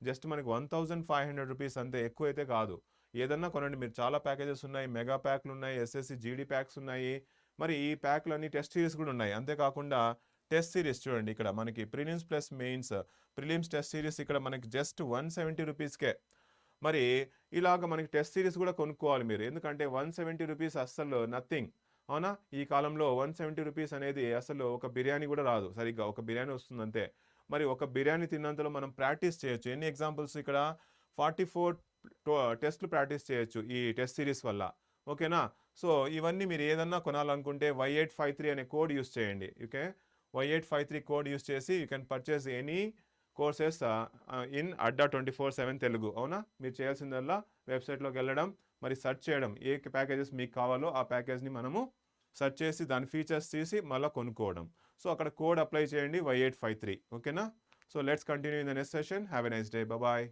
జస్ట్ మనకి 1500 రూపీస్ అంతే, ఎక్కువ అయితే కాదు. ఏదన్నా కొనండి మీరు. చాలా ప్యాకేజెస్ ఉన్నాయి, మెగా ప్యాక్లు ఉన్నాయి, ఎస్ఎస్సి జీడీ ప్యాక్స్ ఉన్నాయి. మరి ఈ ప్యాక్లన్నీ టెస్ట్ సిరీస్ కూడా ఉన్నాయి. అంతేకాకుండా టెస్ట్ సిరీస్ చూడండి, ఇక్కడ మనకి prelims plus mains, prelims test series ఇక్కడ మనకి జస్ట్ 170 రూపీస్కే. మరి ఇలాగ మనకి టెస్ట్ సిరీస్ కూడా కొనుక్కోవాలి మీరు. ఎందుకంటే 170 రూపీస్ అస్సలు నథింగ్, అవునా? ఈ కాలంలో 170 రూపీస్ అనేది అసలు ఒక బిర్యానీ కూడా రాదు సరిగ్గా, ఒక బిర్యానీ వస్తుంది అంతే. మరి ఒక బిర్యానీ తిన్నంతలో మనం ప్రాక్టీస్ చేయొచ్చు. ఎన్ని ఎగ్జాంపుల్స్ ఇక్కడ 44 టెస్ట్లు ప్రాక్టీస్ చేయొచ్చు ఈ టెస్ట్ సిరీస్ వల్ల. ఓకేనా? సో ఇవన్నీ మీరు ఏదన్నా కొనాలనుకుంటే Y853 అనే కోడ్ యూస్ చేయండి. ఓకే, Y853 కోడ్ యూస్ చేసి you can purchase any courses in Adda247 Telugu. అవునా? మీరు చేయాల్సిందల్లా వెబ్సైట్లోకి వెళ్ళడం, మరి సెర్చ్ చేయడం, ఏ ప్యాకేజెస్ మీకు కావాలో ఆ ప్యాకేజ్ని మనము సెర్చ్ చేసి దాని ఫీచర్స్ తీసి మళ్ళీ కొనుక్కోవడం. సో అక్కడ కోడ్ అప్లై చేయండి Y853. ఓకేనా? So let's continue in the next session. Have a nice day. Bye.